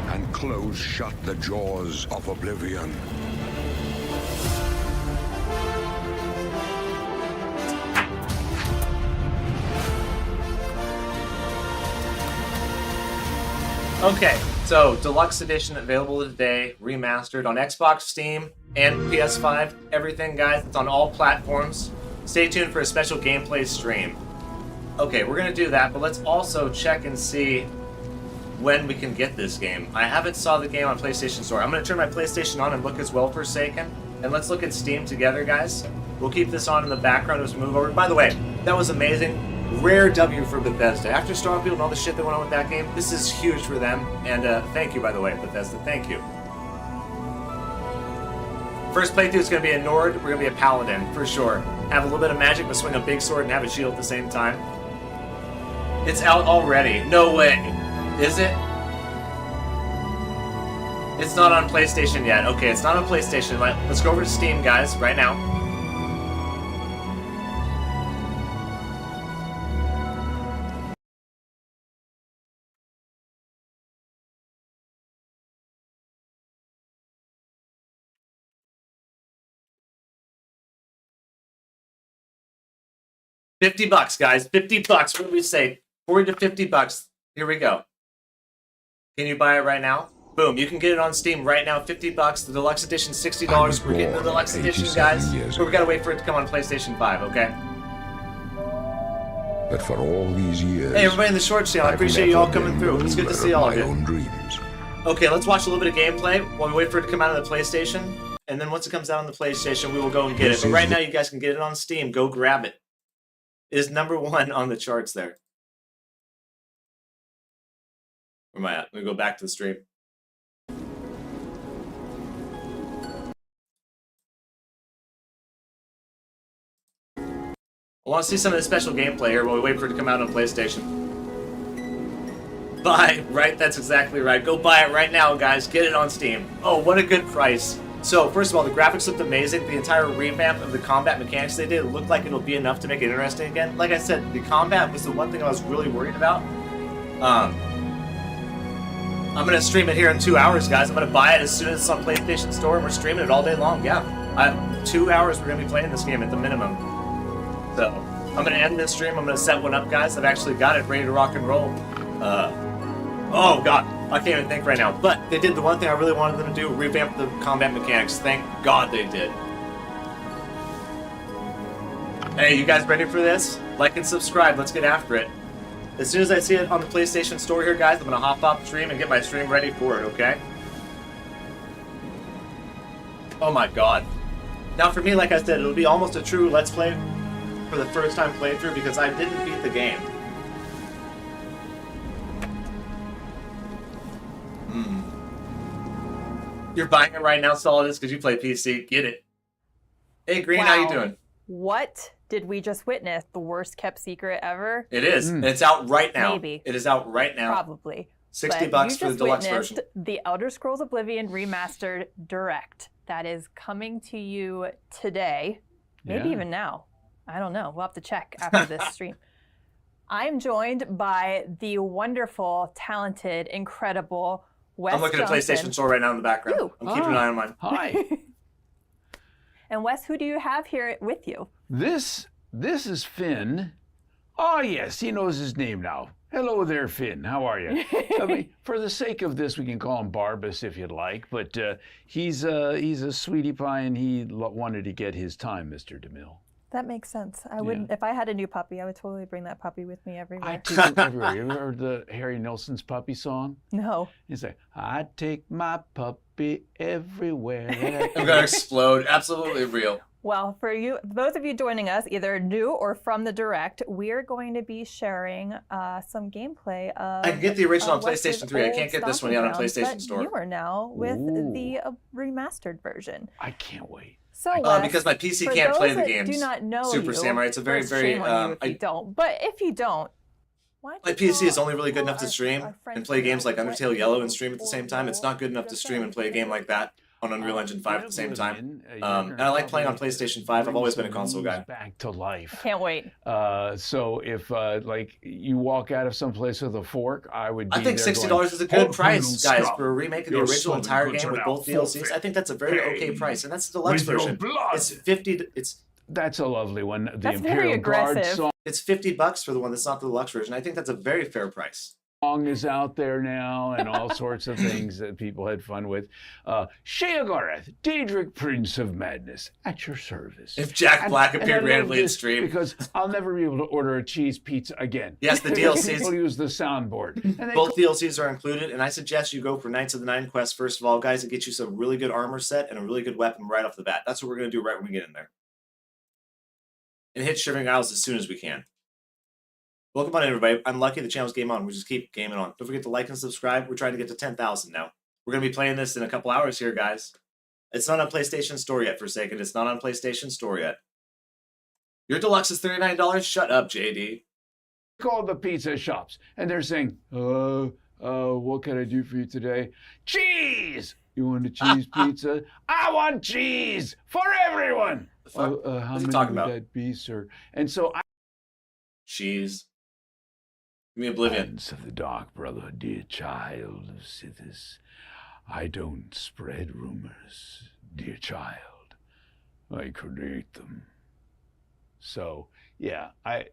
And close shut the jaws of Oblivion. Okay, so Deluxe Edition available today, remastered on Xbox, Steam, and PS5. Everything, guys. It's on all platforms. Stay tuned for a special gameplay stream. Okay, we're going to do that, but let's also check and see when we can get this game. I haven't saw the game on PlayStation Store. I'm going to turn my PlayStation on and look as well, Forsaken. And let's look at Steam together, guys. We'll keep this on in the background as we move over. By the way, that was amazing. Rare W for Bethesda. After Starfield and all the shit that went on with that game, this is huge for them. And thank you, by the way, Bethesda. Thank you. First playthrough is going to be a Nord. We're going to be a Paladin, for sure. Have a little bit of magic, but swing a big sword and have a shield at the same time. It's out already. No way. Is it? It's not on PlayStation yet. Okay, it's not on PlayStation. Let's go over to Steam, guys, right now. $50, guys. $50. What did we say? 40 to $50. Here we go. Can you buy it right now? Boom. You can get it on Steam right now. $50. The Deluxe Edition, $60. We're getting the Deluxe Edition, guys. But we gotta wait for it to come on PlayStation 5, okay? But for all these years... Hey, everybody in the short channel. I appreciate you all coming through. It's good to see all of you. Okay, let's watch a little bit of gameplay while we wait for it to come out on the PlayStation. And then once it comes out on the PlayStation, we will go and get it. But right now, you guys can get it on Steam. Go grab it. It is #1 on the charts there. Where am I at? Let me go back to the stream. I want to see some of the special gameplay here while we wait for it to come out on PlayStation. Buy, right? That's exactly right. Go buy it right now, guys. Get it on Steam. Oh, what a good price. So, first of all, the graphics looked amazing. The entire revamp of the combat mechanics they did looked like it'll be enough to make it interesting again. Like I said, the combat was the one thing I was really worried about. I'm going to stream it here in 2 hours, guys. I'm going to buy it as soon as it's on PlayStation Store, and we're streaming it all day long. Yeah. 2 hours we're going to be playing this game at the minimum. So, I'm going to end this stream. I'm going to set one up, guys. I've actually got it ready to rock and roll. Oh, God. I can't even think right now. But they did the one thing I really wanted them to do, revamp the combat mechanics. Thank God they did. Hey, you guys ready for this? Like and subscribe. Let's get after it. As soon as I see it on the PlayStation Store here, guys, I'm going to hop off the stream and get my stream ready for it, okay? Oh, my God. Now, for me, like I said, it'll be almost a true Let's Play for the first time playthrough because I didn't beat the game. You're buying it right now, Solidus, because you play PC. Get it. Hey, Green, how you doing? What did we just witness? The worst kept secret ever? It is. And it's out right now. Maybe. It is out right now. Probably. $60 for the deluxe version. The Elder Scrolls Oblivion Remastered Direct. That is coming to you today. Maybe even now. I don't know. We'll have to check after this stream. I'm joined by the wonderful, talented, incredible Wes I'm looking Johnson. at PlayStation Store right now in the background. You. I'm keeping an eye on mine. Hi. And Wes, who do you have here with you? This is Finn. Oh, yes, he knows his name now. Hello there, Finn. How are you? I mean, for the sake of this, we can call him Barbas if you'd like, but he's a sweetie pie and he wanted to get his time, Mr. DeMille. That makes sense. I wouldn't. If I had a new puppy, I would totally bring that puppy with me everywhere. I take him everywhere. You ever heard the Harry Nilsson's puppy song? No. He's like, I take my puppy everywhere. I'm gonna explode. Absolutely real. Well, for you, both of you joining us, either new or from the Direct, we're going to be sharing some gameplay of. I can get the original on Wes's PlayStation 3. I old can't get this one yet on stomping PlayStation grounds, Store. But you are now with the remastered version. I can't wait. So, Wes, because my PC for can't play those the that games. Do not know Super you, Samurai. It's a very, first, very. shame on you if you don't. But if you don't, My PC is only really good enough to stream and play games like Undertale Yellow and stream at the same time. It's not good enough to stream and play a game like that on Unreal Engine 5 at the same time. And I like playing on PlayStation 5. I've always been a console guy. Back to life. Can't wait. So if like you walk out of someplace with a fork, I would be I think there $60 going, is a good price, guys, stop. for a remake of the Your original southern entire goods game are with now both DLCs. forfeit. I think that's a very okay Pay price, and that's the deluxe with your version. blood. It's 50. That's a lovely one. The That's very Imperial Guard aggressive. song It's $50 for the one that's not the deluxe version. I think that's a very fair price. is out there now, and all sorts of things that people had fun with. Sheogorath, Daedric, Prince of Madness, at your service. If Jack Black appeared I love randomly in this stream. because I'll never be able to order a cheese pizza again. Yes, the People DLCs. use the soundboard. And they Both DLCs are included, and I suggest you go for Knights of the Nine Quest first of all, guys, and get you some really good armor set and a really good weapon right off the bat. That's what we're going to do right when we get in there. And hit Shivering Isles as soon as we can. Welcome on, everybody. I'm lucky the channel's game on. We just keep gaming on. Don't forget to like and subscribe. We're trying to get to 10,000 now. We're going to be playing this in a couple hours here, guys. It's not on PlayStation Store yet, Forsaken. It's not on PlayStation Store yet. Your deluxe is $39? Shut up, JD. call the pizza shops, and they're saying, what can I do for you today? Cheese! You want a cheese pizza? I want cheese for everyone! How many talking would about? that be, sir? And so I... Cheese. Give me Oblivion. Hands of the Dark Brother, dear child of Sithis, I don't spread rumors, dear child. I create them. So, yeah, I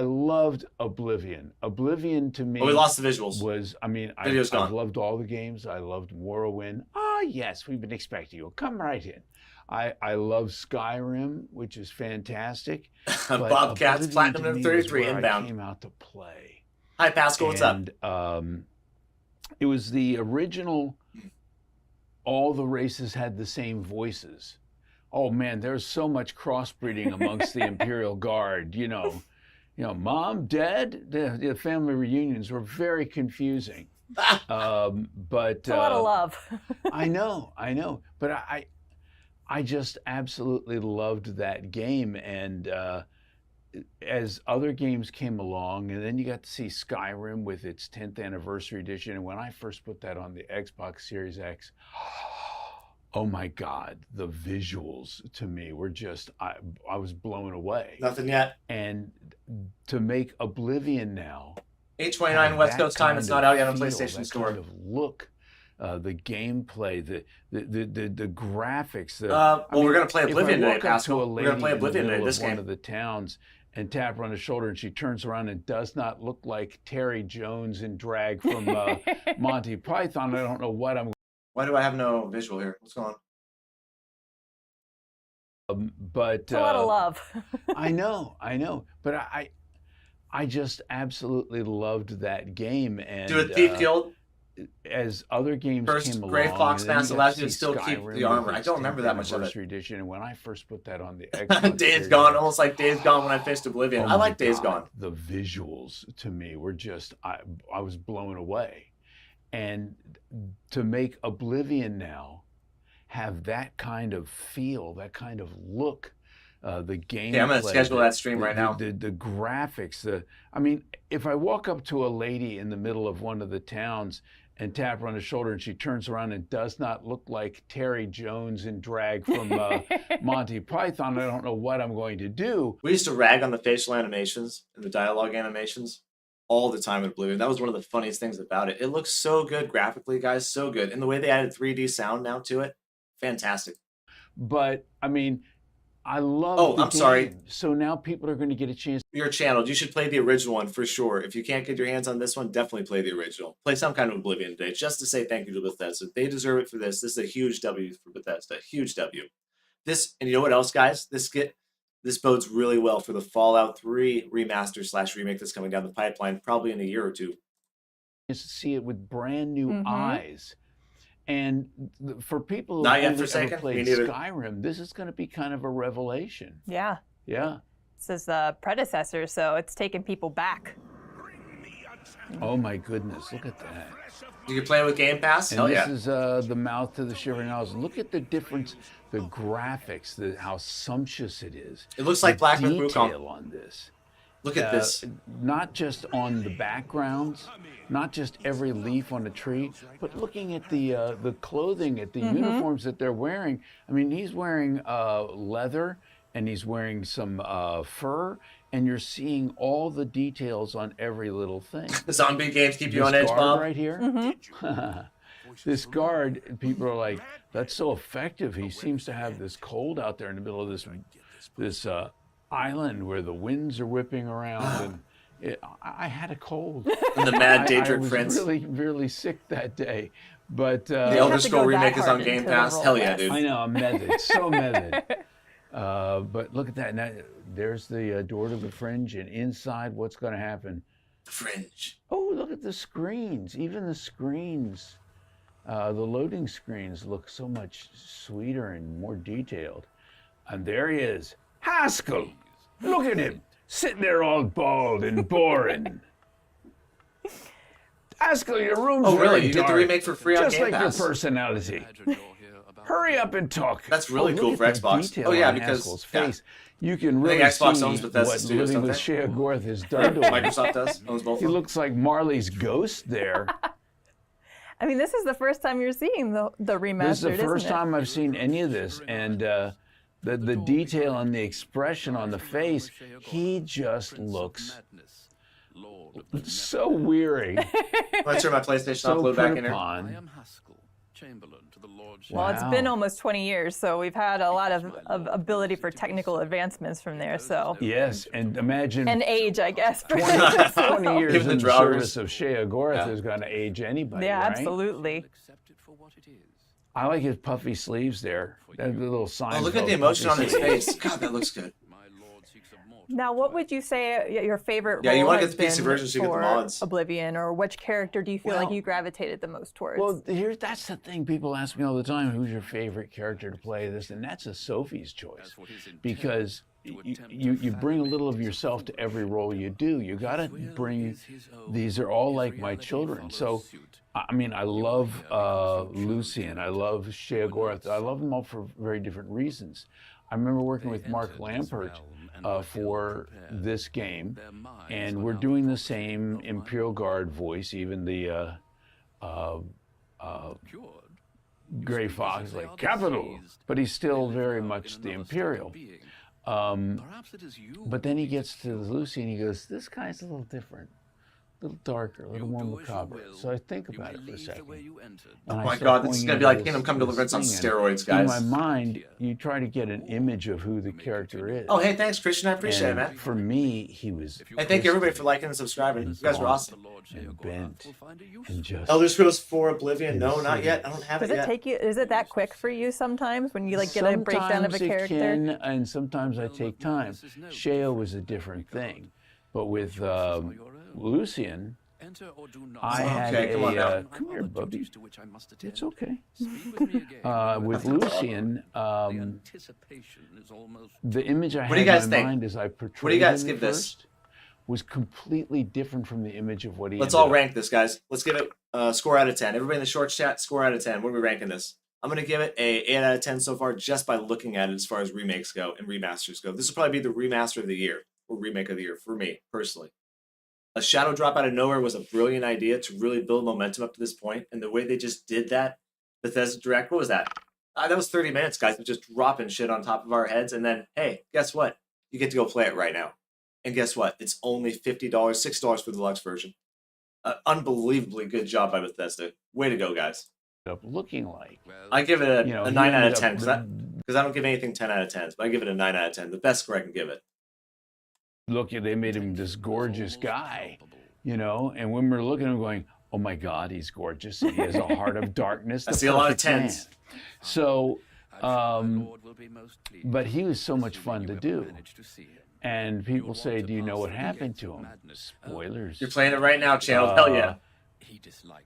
loved Oblivion. Oblivion to me... Oh, we lost the visuals. Was, I mean, Video's I gone. loved all the games. I loved Morrowind. Ah, yes, we've been expecting you. Come right in. I love Skyrim, which is fantastic. but Bobcats, Oblivion Platinum to and me 33 was where inbound. I came out to play. Hi, Pascal, what's up? And it was the original, all the races had the same voices. Oh man, there's so much crossbreeding amongst the Imperial Guard, you know, Mom, Dad, the family reunions were very confusing. But It's a lot of love. I know, but I just absolutely loved that game, and as other games came along, and then you got to see Skyrim with its 10th anniversary edition, and when I first put that on the Xbox Series X, oh my God, the visuals to me were just, I was blown away. Nothing yet. And to make Oblivion now, 8:29 West Coast time, it's not out yet on PlayStation that Store. kind of look, the gameplay, the graphics. Well, we're gonna play if I Oblivion today, walk up to Pascal. a We're gonna play lady in the Oblivion today, middle this of one game. of the towns and tap her on the shoulder, and she turns around and does not look like Terry Jones in drag from Monty Python. I don't know what I'm. Why do I have no visual here? What's going on? But It's a lot of love. I know, but I just absolutely loved that game. And Do a Thief Guild. As other games First, came Grey along, Fox and then Mask you allows got you to see still keep Skyrim the armor. with I its don't remember 10th that much of it. anniversary edition, and when I first put that on the Xbox Days Series Gone, X, almost like Days Gone when I faced Oblivion. oh I like my Days God, Gone. The visuals to me were just, I was blown away. And to make Oblivion now have that kind of feel, that kind of look, the game. Yeah, I'm gonna schedule that stream right now. The graphics, I mean, if I walk up to a lady in the middle of one of the towns and tap her on the shoulder, and she turns around and does not look like Terry Jones in drag from Monty Python, I don't know what I'm going to do. We used to rag on the facial animations and the dialogue animations all the time in Oblivion. That was one of the funniest things about it. It looks so good graphically, guys, so good. And the way they added 3D sound now to it, fantastic. But, I mean, I love I'm sorry. So now people are going to get a chance. You're channeled. You should play the original one for sure. If you can't get your hands on this one, definitely play the original. Play some kind of Oblivion today, just to say thank you to Bethesda. They deserve it for this. This is a huge W for Bethesda. Huge W. This, and you know what else, guys? This bodes really well for the Fallout 3 remaster / remake that's coming down the pipeline, probably in a year or two. To see it with brand new eyes. And for people who Not yet only Forsaken? ever played Me neither. Skyrim, this is going to be kind of a revelation. Yeah. Yeah. This is the predecessor, so it's taking people back. Oh my goodness, look at that. You can play it with Game Pass? And Hell this yeah. is the mouth to the Shivering Isles. Look at the difference, the graphics, how sumptuous it is. It looks like the Black Myth Wukong. detail on this Look at this. Not just on the backgrounds, not just every leaf on a tree, but looking at the clothing, at the uniforms that they're wearing. I mean, he's wearing leather, and he's wearing some fur, and you're seeing all the details on every little thing. The zombie games keep you on edge, Bob. Right here. This guard, people are like, that's so effective. He seems to have this cold out there in the middle of this island where the winds are whipping around. And I had a cold. And the Mad Daedric Prince. I was really sick that day. But the Elder Scroll remake is on Game Pass. Hell yeah, dude. I know, I'm method, so method. But look at that. Now, there's the door to the Fringe, and inside, what's going to happen? The Fringe. Oh, look at the screens. Even the screens, the loading screens look so much sweeter and more detailed. And there he is. Haskell! Look at him, sitting there all bald and boring. Haskell, your room's Oh, really? very You get the dark, remake for free on just Game like Pass. your personality. Hurry up and talk. That's really cool look for at the Xbox. detail Oh, yeah, on because Haskell's face. You can I really think Xbox see owns Bethesda what Studios, living don't with they? Shea Gorth has done to him. Microsoft does. Owns both He of them. looks like Marley's ghost there. I mean, this is the first time you're seeing the remastered, This is the first isn't it? time I've seen any of this, and the detail and the expression on the face, he just looks so weary. Let's turn my PlayStation So off, load back put in here. upon. Well, it's been Wow. almost 20 years, so we've had a lot of ability for technical advancements from there. So Yes, and imagine and age, I guess. 20 years Even the in the Drougers. service of Shea Gorth is going to age anybody, Yeah, right? absolutely. I like his puffy sleeves there. That little sign. Oh, look at the emotion on his face. God, that looks good. Now, what would you say your favorite Yeah, role you wanna has get the PC been version so you get the for mods. Oblivion, or which character do you feel like Well- you gravitated the most towards? Well, that's the thing. People ask me all the time, who's your favorite character to play this? And that's a Sophie's choice. Because you bring a little of yourself to every role you do. You got to bring, these are all like my children. So, I mean, I love Lucian. I love Shea Gorth. I love them all for very different reasons. I remember working with Mark Lampert for this game, and we're doing the same Imperial Guard voice, even the Gray Fox, like capital, but he's still very much the Imperial. But then he gets to Lucy and he goes, this guy's a little different, a little darker, a little more macabre. So I think about it for a second. Oh my God, this is going to be like Kingdom Come Deliverance on steroids, guys. In my mind, you try to get an image of who the character is. Oh, hey, thanks, Christian. I appreciate it, And man. for me, he was. Hey, thank you, everybody, for liking and subscribing. You guys were awesome. And bent and just. Elder Scrolls 4 Oblivion? No, not yet. I don't have Does it it yet. take you? Is it that quick for you sometimes when you like get a breakdown of a Sometimes it character? can, and sometimes I take time. Shea was a different thing, but with Lucian, I had Okay, come on now. come here, Bubby. It's okay. With Lucian, the image I What do you had guys in my think? mind as I portrayed What do you guys him give at this? first was completely different from the image of what he. Let's ended all up. rank this, guys. Let's give it score out of 10. Everybody in the short chat, score out of 10. What are we ranking this? I'm going to give it a 8 out of 10 so far just by looking at it as far as remakes go and remasters go. This will probably be the remaster of the year or remake of the year for me, personally. A Shadow Drop out of nowhere was a brilliant idea to really build momentum up to this point, and the way they just did that, Bethesda Direct, what was that? That was 30 minutes, guys, of just dropping shit on top of our heads, and then, hey, guess what? You get to go play it right now. And guess what? It's only $50, $6 for the deluxe version. Unbelievably good job by Bethesda. Way to go, guys. Looking like. I give it a, You know, a he 9 out of ended 10 up- because I don't give anything 10 out of 10s, but I give it a 9 out of 10. The best score I can give it. Look, they made him this gorgeous guy, you know, and when we're looking at him going, oh my God, he's gorgeous. And he has a heart of darkness. I the see a lot of perfect man. 10s. So, but he was so much fun to do. And people say, do you know what happened to him? Spoilers. You're playing it right now, channel. Hell yeah.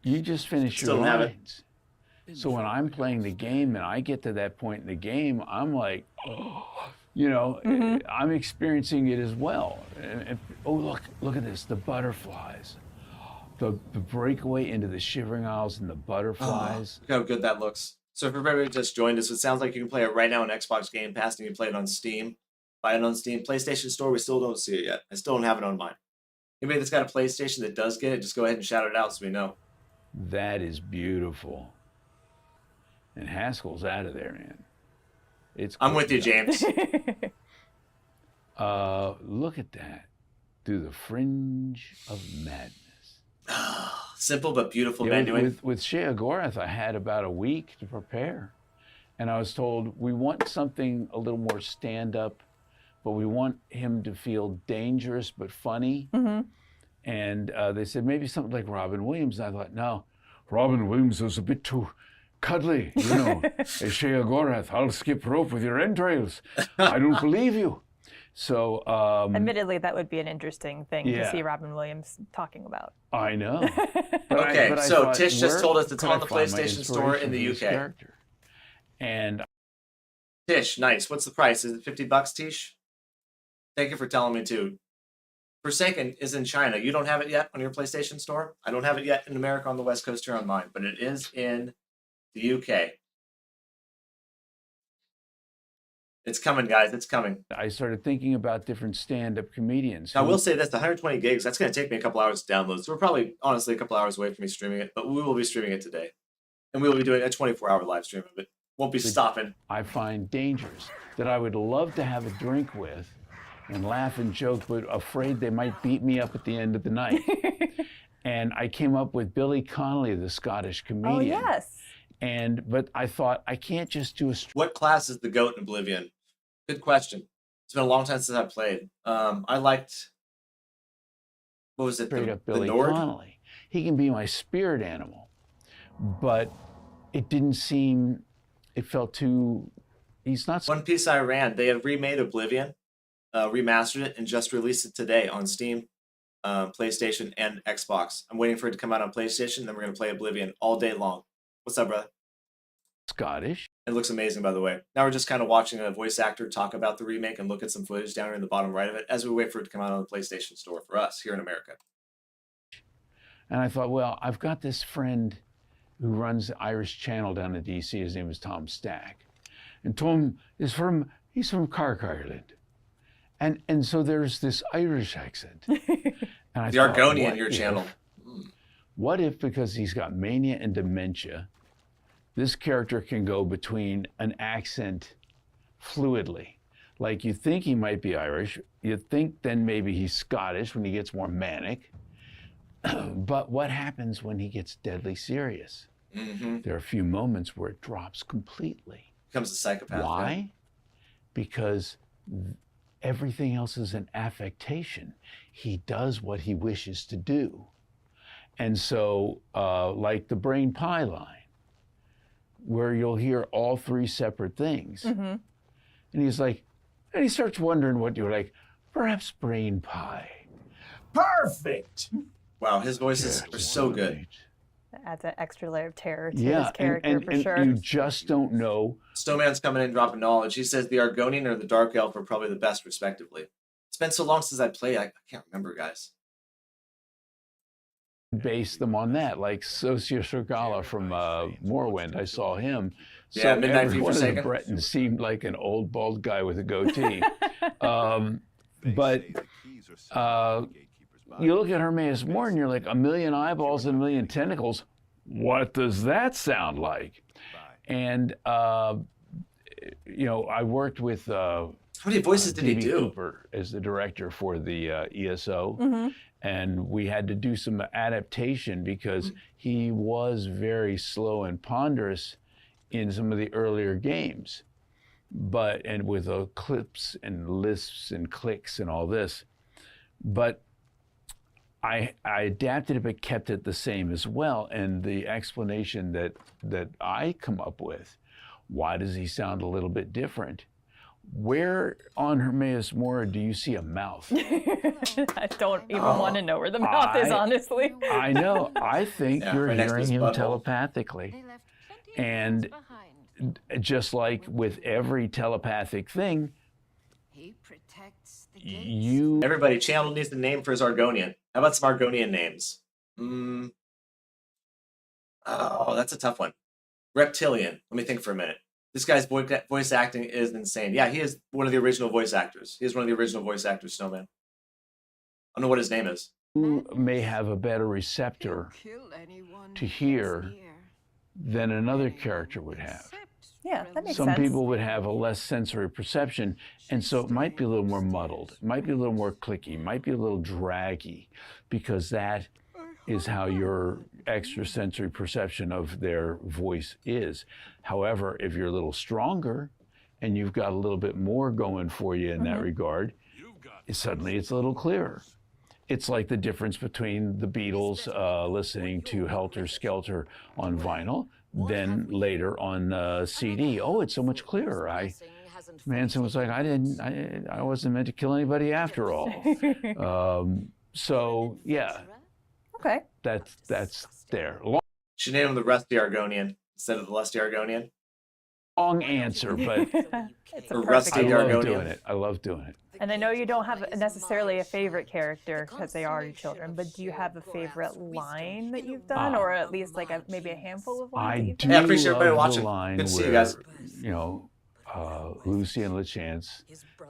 You just finished Still your don't have it. lines. So when I'm playing the game and I get to that point in the game, I'm like, oh, you know, I'm experiencing it as well. Oh, look at this, the butterflies. The breakaway into the Shivering Isles and the butterflies. Look how good that looks. So if everybody just joined us, it sounds like you can play it right now on Xbox Game Pass and you can play it on Steam. Buy it on Steam. PlayStation Store, we still don't see it yet. I still don't have it on mine. Anybody that's got a PlayStation that does get it, just go ahead and shout it out so we know. That is beautiful. And Haskell's out of there, man. I'm with you, James. Look at that. Through the fringe of madness. Simple but beautiful Yeah, menuing. with Shea Gorath, I had about a week to prepare. And I was told, we want something a little more stand-up, but we want him to feel dangerous but funny. And they said, maybe something like Robin Williams. And I thought, no, Robin Williams was a bit too cuddly, you know. Shea Gorath, I'll skip rope with your entrails. I don't believe you. So, admittedly, that would be an interesting thing to yeah. see Robin Williams talking about. I know. Okay, but I so thought, Tish just where told us it's could I on the find my PlayStation Store in inspiration the for this UK. character? And Tish, nice. What's the price? Is it $50, Tish? Thank you for telling me too. Forsaken is in China. You don't have it yet on your PlayStation Store? I don't have it yet in America on the West Coast here on mine, but it is in the UK. It's coming, guys. It's coming. I started thinking about different stand-up comedians. Now, I will say this, the 120 gigs, that's going to take me a couple hours to download. So we're probably, honestly, a couple hours away from me streaming it, but we will be streaming it today. And we will be doing a 24-hour live stream of it. Won't be stopping. I find dangerous that I would love to have a drink with and laugh and joke, but afraid they might beat me up at the end of the night. And I came up with Billy Connolly, the Scottish comedian. Oh, yes. But I thought, I can't just do a... What class is the GOAT in Oblivion? Good question. It's been a long time since I played. I liked, what was it? Straight up Billy Nord? Connolly. He can be my spirit animal, but it didn't seem, it felt too, he's not... One piece I ran, they have remade Oblivion, remastered it, and just released it today on Steam, PlayStation, and Xbox. I'm waiting for it to come out on PlayStation, then we're going to play Oblivion all day long. What's up, brother? Scottish. It looks amazing, by the way. Now we're just kind of watching a voice actor talk about the remake and look at some footage down here in the bottom right of it as we wait for it to come out on the PlayStation Store for us here in America. And I thought, well, I've got this friend who runs the Irish channel down in DC. His name is Tom Stack. And Tom is he's from Cork, Ireland. And so there's this Irish accent. And I The thought, Argonian, what your if- channel. What if, because he's got mania and dementia, this character can go between an accent fluidly? Like, you think he might be Irish, you think then maybe he's Scottish when he gets more manic. But what happens when he gets deadly serious? There are a few moments where it drops completely. Becomes a psychopath. Why? Because everything else is an affectation. He does what he wishes to do. And so, like the brain pie line, where you'll hear all three separate things. And he's like, and he starts wondering what you're like, perhaps brain pie. Perfect! Wow, his voices are so good. That adds an extra layer of terror to Yeah, his character and for sure. you just don't know. Snowman's coming in dropping knowledge. He says the Argonian or the Dark Elf are probably the best, respectively. It's been so long since I played, I can't remember, guys. Base them on that, like Socia Sirgala from Morrowind. I saw him. Yeah, So Midnight every Fever one of the Forsaken. Bretons seemed like an old bald guy with a goatee. But you look at Hermaeus Mora and you're like, 1,000,000 eyeballs and 1,000,000 tentacles. What does that sound like? And you know, I worked with how many voices did he D.B. do? Cooper as the director for the ESO. And we had to do some adaptation because he was very slow and ponderous in some of the earlier games. And with clips and lisps and clicks and all this. But I adapted it but kept it the same as well. And the explanation that I come up with, why does he sound a little bit different? Where on Hermaeus Mora do you see a mouth? I don't even want to know where the mouth is, honestly. I know. I think you're right next to hearing his him butthole. telepathically. And just like with every telepathic thing, Everybody, channel needs the name for his Argonian. How about some Argonian names? Oh, that's a tough one. Reptilian. Let me think for a minute. This guy's voice acting is insane. Yeah, he is one of the original voice actors. He is one of the original voice actors, Snowman. I don't know what his name is. Who may have a better receptor to hear than another character would have. Yeah, that makes Some sense. people would have a less sensory perception, and so it might be a little more muddled. It might be a little more clicky, might be a little draggy, because that is how your extrasensory perception of their voice is. However, if you're a little stronger and you've got a little bit more going for you in that regard, suddenly it's a little clearer. It's like the difference between the Beatles listening to Helter Skelter on vinyl, then later on CD. Oh, it's so much clearer. Manson was like, I wasn't meant to kill anybody after all. So yeah. Okay. That's there. Should name him the Rusty Argonian instead of the Lusty Argonian. Long answer, but It's a or perfect Rusty I love Argonian. doing it. I love doing it. And I know you don't have necessarily a favorite character because they are your children, but do you have a favorite line that you've done, or at least like maybe a handful of lines? I that you've do done? appreciate everybody love watching. the line Good to see where, you guys. you know, Lucy and LeChance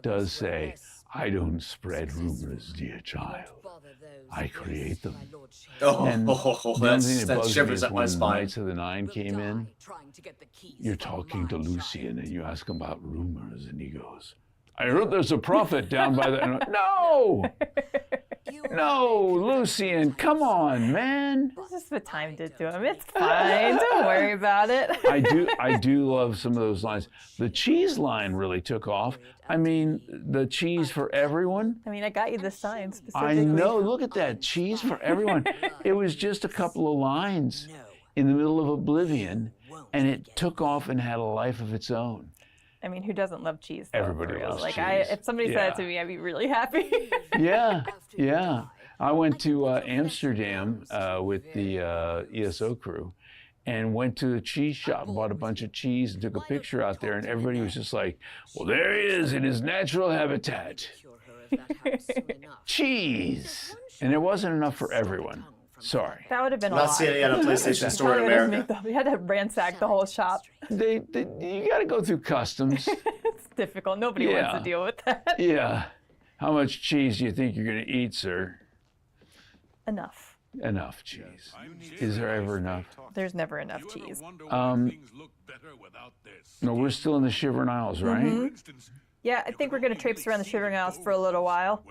does say, "I don't spread rumors, dear child. I create them." And the only thing that bugs me shivers is up my when spine. Knights of the Nine came in, you're talking to Lucian and you ask him about rumors, and he goes, "I heard there's a prophet down by the..." And I'm like, no! No, Lucian, come on, man. It's just what time did to him. It's fine. Don't worry about it. I do love some of those lines. The cheese line really took off. I mean, the cheese for everyone. I mean, I got you the sign specifically. I know, look at that, cheese for everyone. It was just a couple of lines in the middle of Oblivion, and it took off and had a life of its own. I mean, who doesn't love cheese? Though, Everybody for real? loves like cheese. if somebody said it to me, I'd be really happy. Yeah, yeah. I went to Amsterdam with the ESO crew and went to a cheese shop, bought a bunch of cheese and took a picture out there, and everybody was just like, "Well, there he is in his natural habitat. Cheese." And there wasn't enough for everyone. Sorry. That would have been a Not lot. seeing it at a PlayStation Store in America. We had to ransack the whole shop. You got to go through customs. It's difficult. Nobody wants to deal with that. Yeah. How much cheese do you think you're going to eat, sir? Enough. Enough cheese. Is there ever enough? There's never enough cheese. No, we're still in the Shivering Isles, right? Mm-hmm. Yeah, I think we're going to traipse around the Shivering Isles for a little while.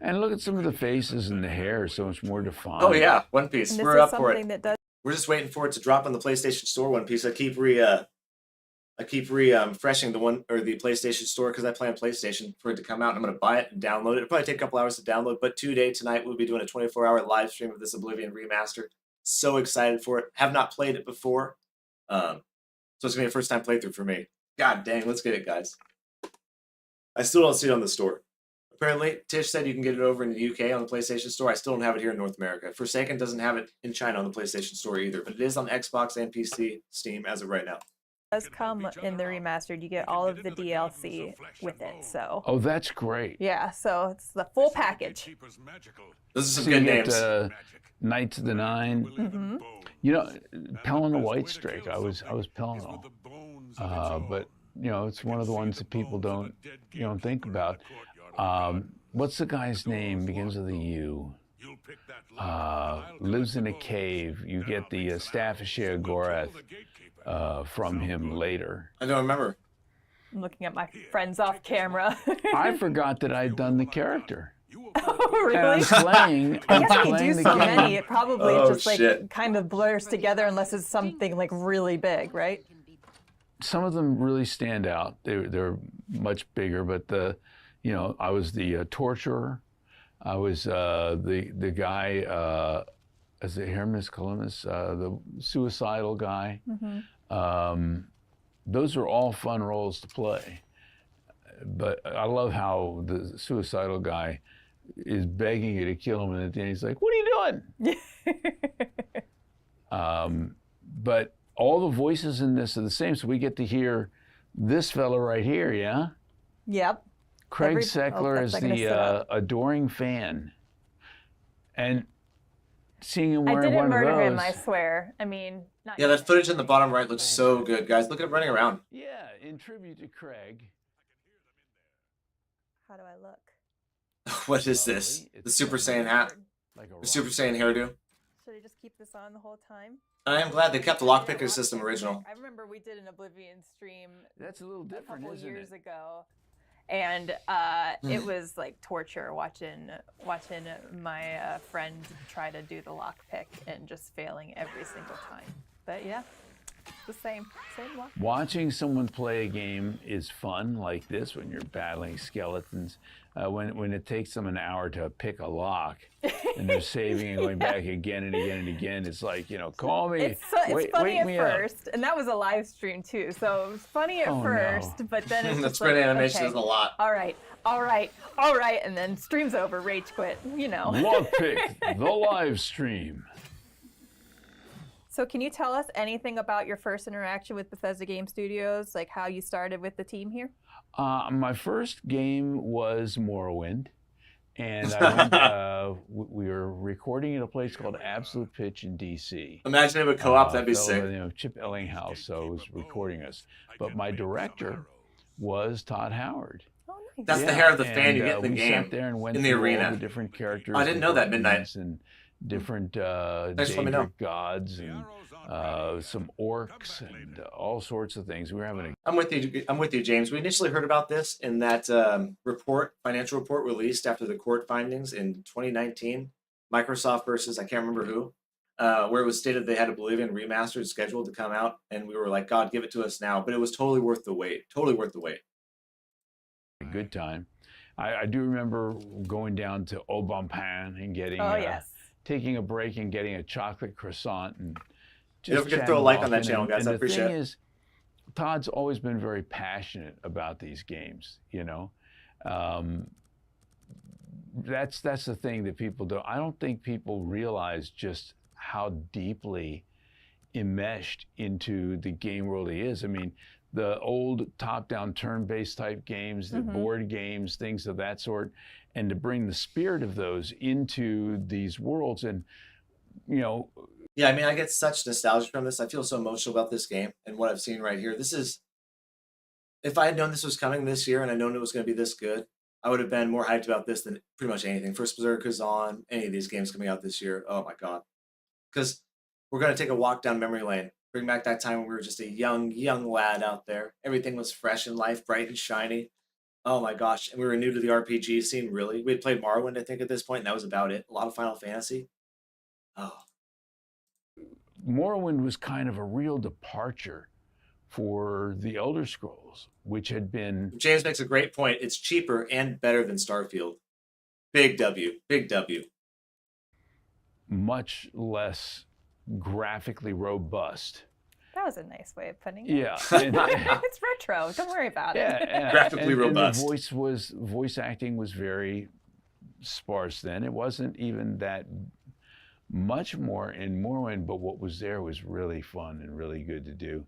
And look at some of the faces and the hair, so much more defined. Oh yeah, One Piece. And this We're is up for something it. that does. We're just waiting for it to drop on the PlayStation Store. One Piece. I keep refreshing the PlayStation Store because I play on PlayStation for it to come out. I'm going to buy it and download it. It'll probably take a couple hours to download, but tonight we'll be doing a 24-hour live stream of this Oblivion Remaster. So excited for it. Have not played it before, so it's gonna be a first-time playthrough for me. God dang, let's get it, guys. I still don't see it on the store. Apparently, Tish said you can get it over in the UK on the PlayStation Store. I still don't have it here in North America. Forsaken doesn't have it in China on the PlayStation Store either, but it is on Xbox and PC, Steam as of right now. Does come in the remastered. You get all of the DLC with it. So. Oh, that's great. Yeah, so it's the full package. Those are some So good you get, names. Knights of the Nine. Mm-hmm. You know, Pelin the White Strake. I was Pelin. But you know, it's one of the ones that people don't think about. What's the guy's name? Begins with a U. Lives in a cave. You get the Staffordshire Gorath from him later. I don't remember. I'm looking at my friends off camera. I forgot that I'd done the character. Oh, really? And I'm playing. I I'm guess when you playing do the so game. many, it probably just like shit. kind of blurs together unless it's something like really big, right? Some of them really stand out. They're much bigger, but I was the torturer. I was the guy as the Hermes Columbus, the suicidal guy. Mm-hmm. Those are all fun roles to play. But I love how the suicidal guy is begging you to kill him, and at the end he's like, "What are you doing?" But all the voices in this are the same, so we get to hear this fella right here, yeah? Yep. Craig Seckler that's is not gonna sit the up. adoring fan. And seeing him I wearing didn't one of murder those. him, I swear. I mean, not Yeah, that footage in the bottom right looks so good, guys. Look at him running around. Yeah, in tribute to Craig. How do I look? What is this? The Super Saiyan hat? The Super Saiyan hairdo? Should I just keep this on the whole time? I am glad they kept the lockpicker system original. I remember we did an Oblivion stream. That's a little different, couple isn't years it? ago, and it was like torture watching my friend try to do the lockpick and just failing every single time. But yeah, the same lock. Watching someone play a game is fun, like this, when you're battling skeletons. When it takes them an hour to pick a lock, and they're saving and going back again and again and again, it's like, call me. It's funny wake at me up. first, and that was a live stream too, so it was funny at Oh, first, no. but then it's The just sprint like, animation okay, is a lot. All right, and then stream's over, rage quit, Lockpick, the live stream. So can you tell us anything about your first interaction with Bethesda Game Studios, like how you started with the team here? My first game was Morrowind, and I went, we were recording at a place called Absolute Pitch in D.C. Imagine it would co-op, that'd be fellow sick. by the name of Chip Ellinghouse was recording us, but my director was Todd Howard. That's the hair of the fan you get in the we game, sat there and went in the through arena. all the different characters. I didn't know that, Midnight. And different Thanks for letting me know. Daedric gods and some orcs and all sorts of things. We were having a I'm with you, James. We initially heard about this in that financial report released after the court findings in 2019, Microsoft versus I can't remember who, where it was stated they had Oblivion Remastered scheduled to come out, and we were like, God, give it to us now. But it was totally worth the wait. Totally worth the wait. good time. I do remember going down to Au Bon Pain and getting taking a break and getting a chocolate croissant and just don't forget to throw a like on that chatting channel, off. guys. And I the appreciate thing it. is, Todd's always been very passionate about these games. That's the thing that people don't. I don't think people realize just how deeply enmeshed into the game world he is. I mean, the old top-down turn-based type games, the board games, things of that sort, and to bring the spirit of those into these worlds. And, Yeah, I mean, I get such nostalgia from this. I feel so emotional about this game and what I've seen right here. This is, if I had known this was coming this year and I known it was going to be this good, I would have been more hyped about this than pretty much anything. First Berserker's on, any of these games coming out this year. Oh my God. Because we're going to take a walk down memory lane. Bring back that time when we were just a young lad out there. Everything was fresh in life, bright and shiny. Oh my gosh. And we were new to the RPG scene, really. We had played Morrowind, I think, at this point, and that was about it. A lot of Final Fantasy. Oh. Morrowind was kind of a real departure for the Elder Scrolls, which had been... James makes a great point. It's cheaper and better than Starfield. Big W. Big W. Much less graphically robust. That was a nice way of putting it. Yeah. It's retro. Don't worry about it. Yeah. Graphically robust. And the voice acting was very sparse then. It wasn't even that much more in Morrowind, but what was there was really fun and really good to do.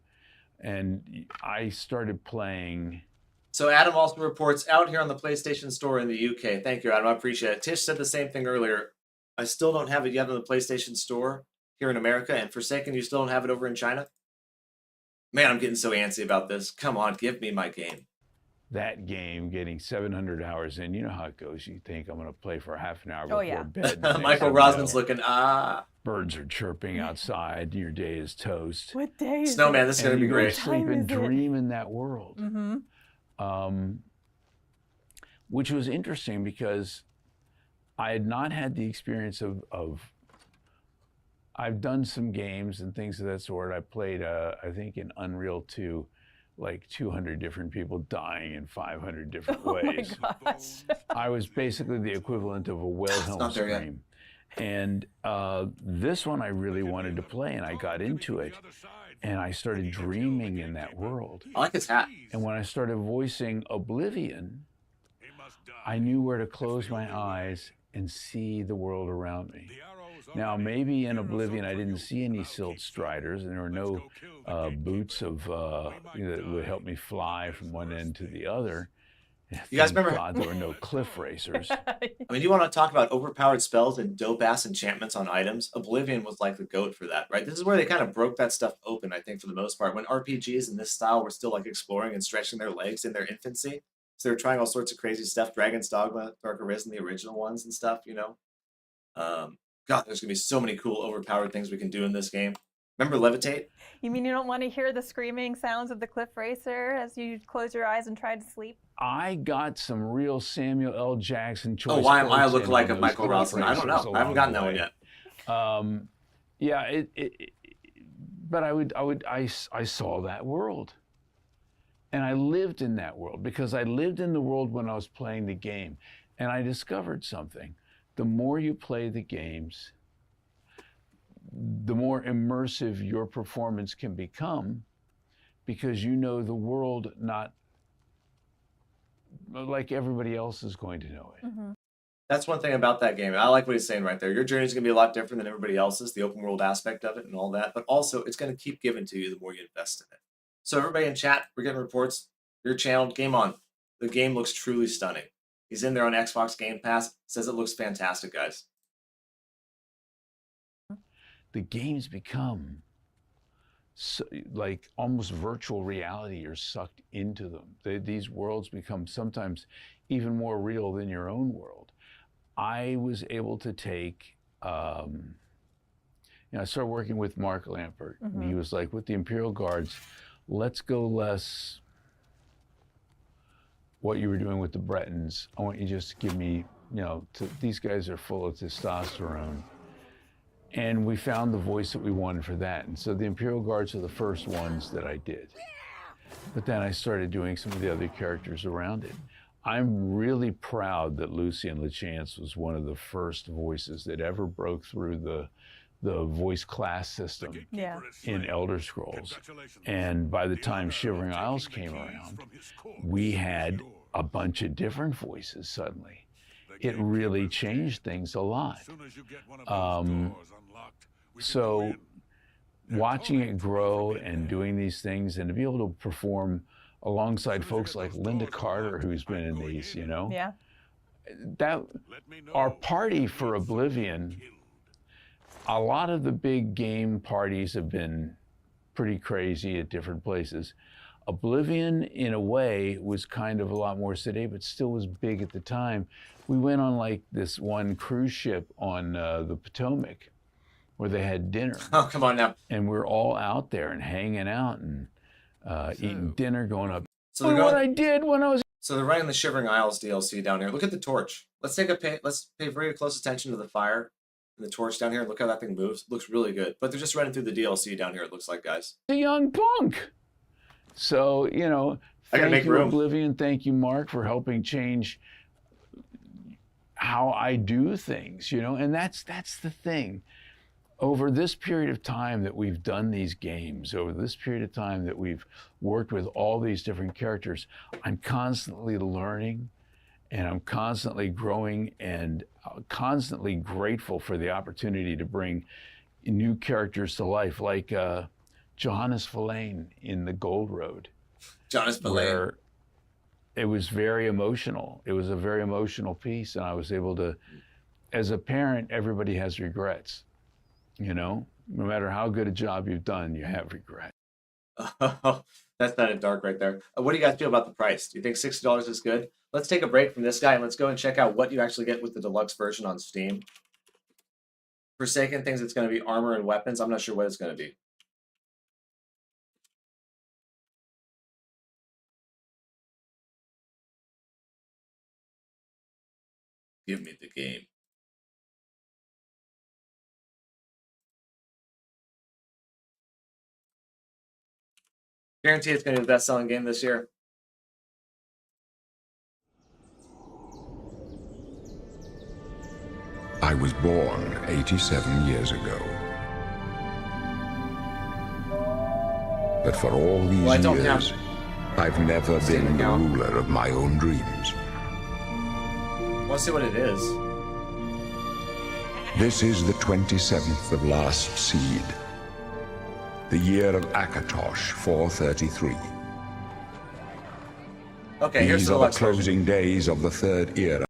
And I started playing... So Adam also reports out here on the PlayStation Store in the UK. Thank you, Adam. I appreciate it. Tish said the same thing earlier. I still don't have it yet on the PlayStation Store here in America, and Forsaken, you still don't have it over in China? Man, I'm getting so antsy about this. Come on, give me my game. That game, getting 700 hours in, you know how it goes. You think, I'm going to play for half an hour Oh, before yeah. bed. Michael Rosman's looking, Birds are chirping outside, your day is toast. What day is Snowman, it? this is going to be great. Sleep and What time is it? dream in that world. Which was interesting because I had not had the experience of I've done some games and things of that sort. I played, I think in Unreal 2, like 200 different people dying in 500 different ways. Oh my gosh. I was basically the equivalent of a Wilhelm not there yet. scream. And this one I really wanted to play, and I got into it, and I started dreaming in that world. I like his hat. And when I started voicing Oblivion, I knew where to close my eyes and see the world around me. Now, maybe in Oblivion I didn't see any silt striders, and there were no boots of that would help me fly from one end to the other. You guys Thank remember? God there were no cliff racers. I mean, you want to talk about overpowered spells and dope-ass enchantments on items? Oblivion was like the GOAT for that, right? This is where they kind of broke that stuff open, I think, for the most part. When RPGs in this style were still like exploring and stretching their legs in their infancy. So they were trying all sorts of crazy stuff. Dragon's Dogma, Dark Arisen, the original ones and stuff, you know? God, there's going to be so many cool overpowered things we can do in this game. Remember Levitate? You mean you don't want to hear the screaming sounds of the cliff racer as you close your eyes and try to sleep? I got some real Samuel L. Jackson choice. Oh, why am I a quotes in lookalike on of those Michael cliff Rossin? I don't know. racers I haven't gotten that along one the yet. Yeah, but I saw that world. And I lived in that world because I lived in the world when I was playing the game. And I discovered something. The more you play the games, the more immersive your performance can become because you know the world not like everybody else is going to know it. Mm-hmm. That's one thing about that game. I like what he's saying right there. Your journey is going to be a lot different than everybody else's, the open world aspect of it and all that. But also, it's going to keep giving to you the more you invest in it. So everybody in chat, we're getting reports. Your channel, Game On. The game looks truly stunning. He's in there on Xbox Game Pass. Says it looks fantastic, guys. The games become so, like almost virtual reality. You're sucked into them. These worlds become sometimes even more real than your own world. I was able to take, I started working with Mark Lampert, and he was like, with the Imperial Guards, let's go less what you were doing with the Bretons. I want you just to give me, these guys are full of testosterone. And we found the voice that we wanted for that. And so the Imperial Guards are the first ones that I did. But then I started doing some of the other characters around it. I'm really proud that Lucien Lachance was one of the first voices that ever broke through the voice class system in Elder Scrolls. And by the time Shivering Isles came around, we had a bunch of different voices suddenly. It really changed things a lot. So watching it grow and doing these things and to be able to perform alongside folks like Linda Carter, who's been in these, Yeah. That our party for Oblivion, a lot of the big game parties have been pretty crazy at different places. Oblivion, in a way, was kind of a lot more sedate, but still was big at the time. We went on like this one cruise ship on the Potomac where they had dinner. Oh, come on now. And we're all out there and hanging out and eating dinner, going up. So What I did when I was... So they're running the Shivering Isles DLC down here. Look at the torch. Let's pay very close attention to the fire and the torch down here. Look how that thing moves. Looks really good. But they're just running through the DLC down here, it looks like, guys. A young punk. So, thank you, Oblivion. Thank you, Mark, for helping change how I do things, and that's the thing. Over this period of time that we've done these games, over this period of time that we've worked with all these different characters, I'm constantly learning and I'm constantly growing and constantly grateful for the opportunity to bring new characters to life, like Johannes Verlaine in The Gold Road. Johannes Verlaine. Where it was very emotional. It was a very emotional piece, and I was able to, as a parent, everybody has regrets. No matter how good a job you've done, you have regret. Oh, that's not a dark right there. What do you guys feel about the price? Do you think $60 is good? Let's take a break from this guy and let's go and check out what you actually get with the deluxe version on Steam. Forsaken thinks it's going to be armor and weapons. I'm not sure what it's going to be. Give me the game. Guarantee it's going to be the best-selling game this year. I was born 87 years ago. But for all these years, I've never been the ruler of my own dreams. Let's see what it is. This is the 27th of Last Seed, the year of Akatosh 433. Okay, here's These the are the deluxe version. closing days of the third era.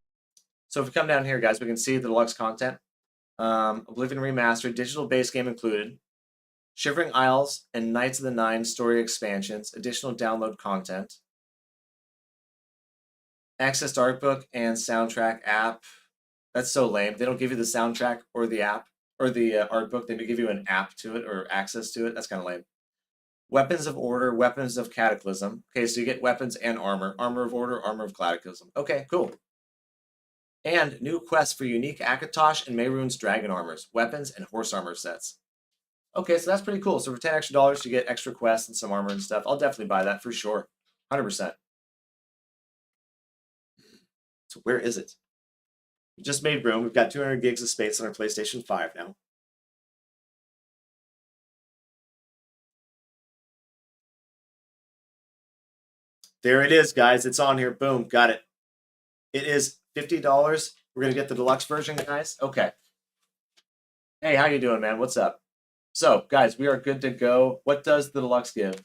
So if we come down here, guys, we can see the deluxe content. Oblivion Remastered, digital base game included. Shivering Isles and Knights of the Nine story expansions, additional download content. Access to art book and soundtrack app. That's so lame. They don't give you the soundtrack or the app or the art book. They give you an app to it or access to it. That's kind of lame. Weapons of Order, Weapons of Cataclysm. Okay, so you get weapons and armor. Armor of Order, Armor of Cataclysm. Okay, cool. And new quests for unique Akatosh and Mehrunes dragon armors, weapons, and horse armor sets. Okay, so that's pretty cool. So for $10 extra, you get extra quests and some armor and stuff. I'll definitely buy that for sure. 100%. So where is it? We just made room. We've got 200 gigs of space on our PlayStation 5 now. There it is, guys. It's on here. Boom. Got it. It is $50. We're going to get the deluxe version, guys. Okay. Hey, how you doing, man? What's up? So, guys, we are good to go. What does the deluxe give?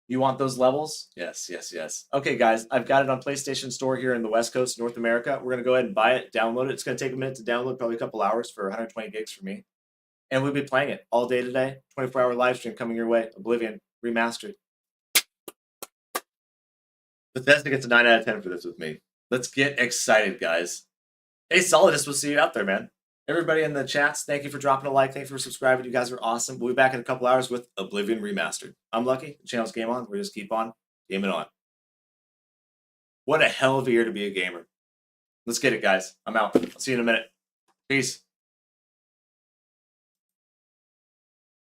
You want those levels? Yes, yes, yes. Okay, guys, I've got it on PlayStation Store here in the West Coast, North America. We're going to go ahead and buy it, download it. It's going to take a minute to download, probably a couple hours for 120 gigs for me. And we'll be playing it all day today. 24-hour live stream coming your way. Oblivion Remastered. Bethesda gets a 9 out of 10 for this with me. Let's get excited, guys. Hey, Solidus, we'll see you out there, man. Everybody in the chats, thank you for dropping a like. Thank you for subscribing. You guys are awesome. We'll be back in a couple hours with Oblivion Remastered. I'm Lucky. The channel's Game On. We just keep on gaming on. What a hell of a year to be a gamer. Let's get it, guys. I'm out. I'll see you in a minute. Peace.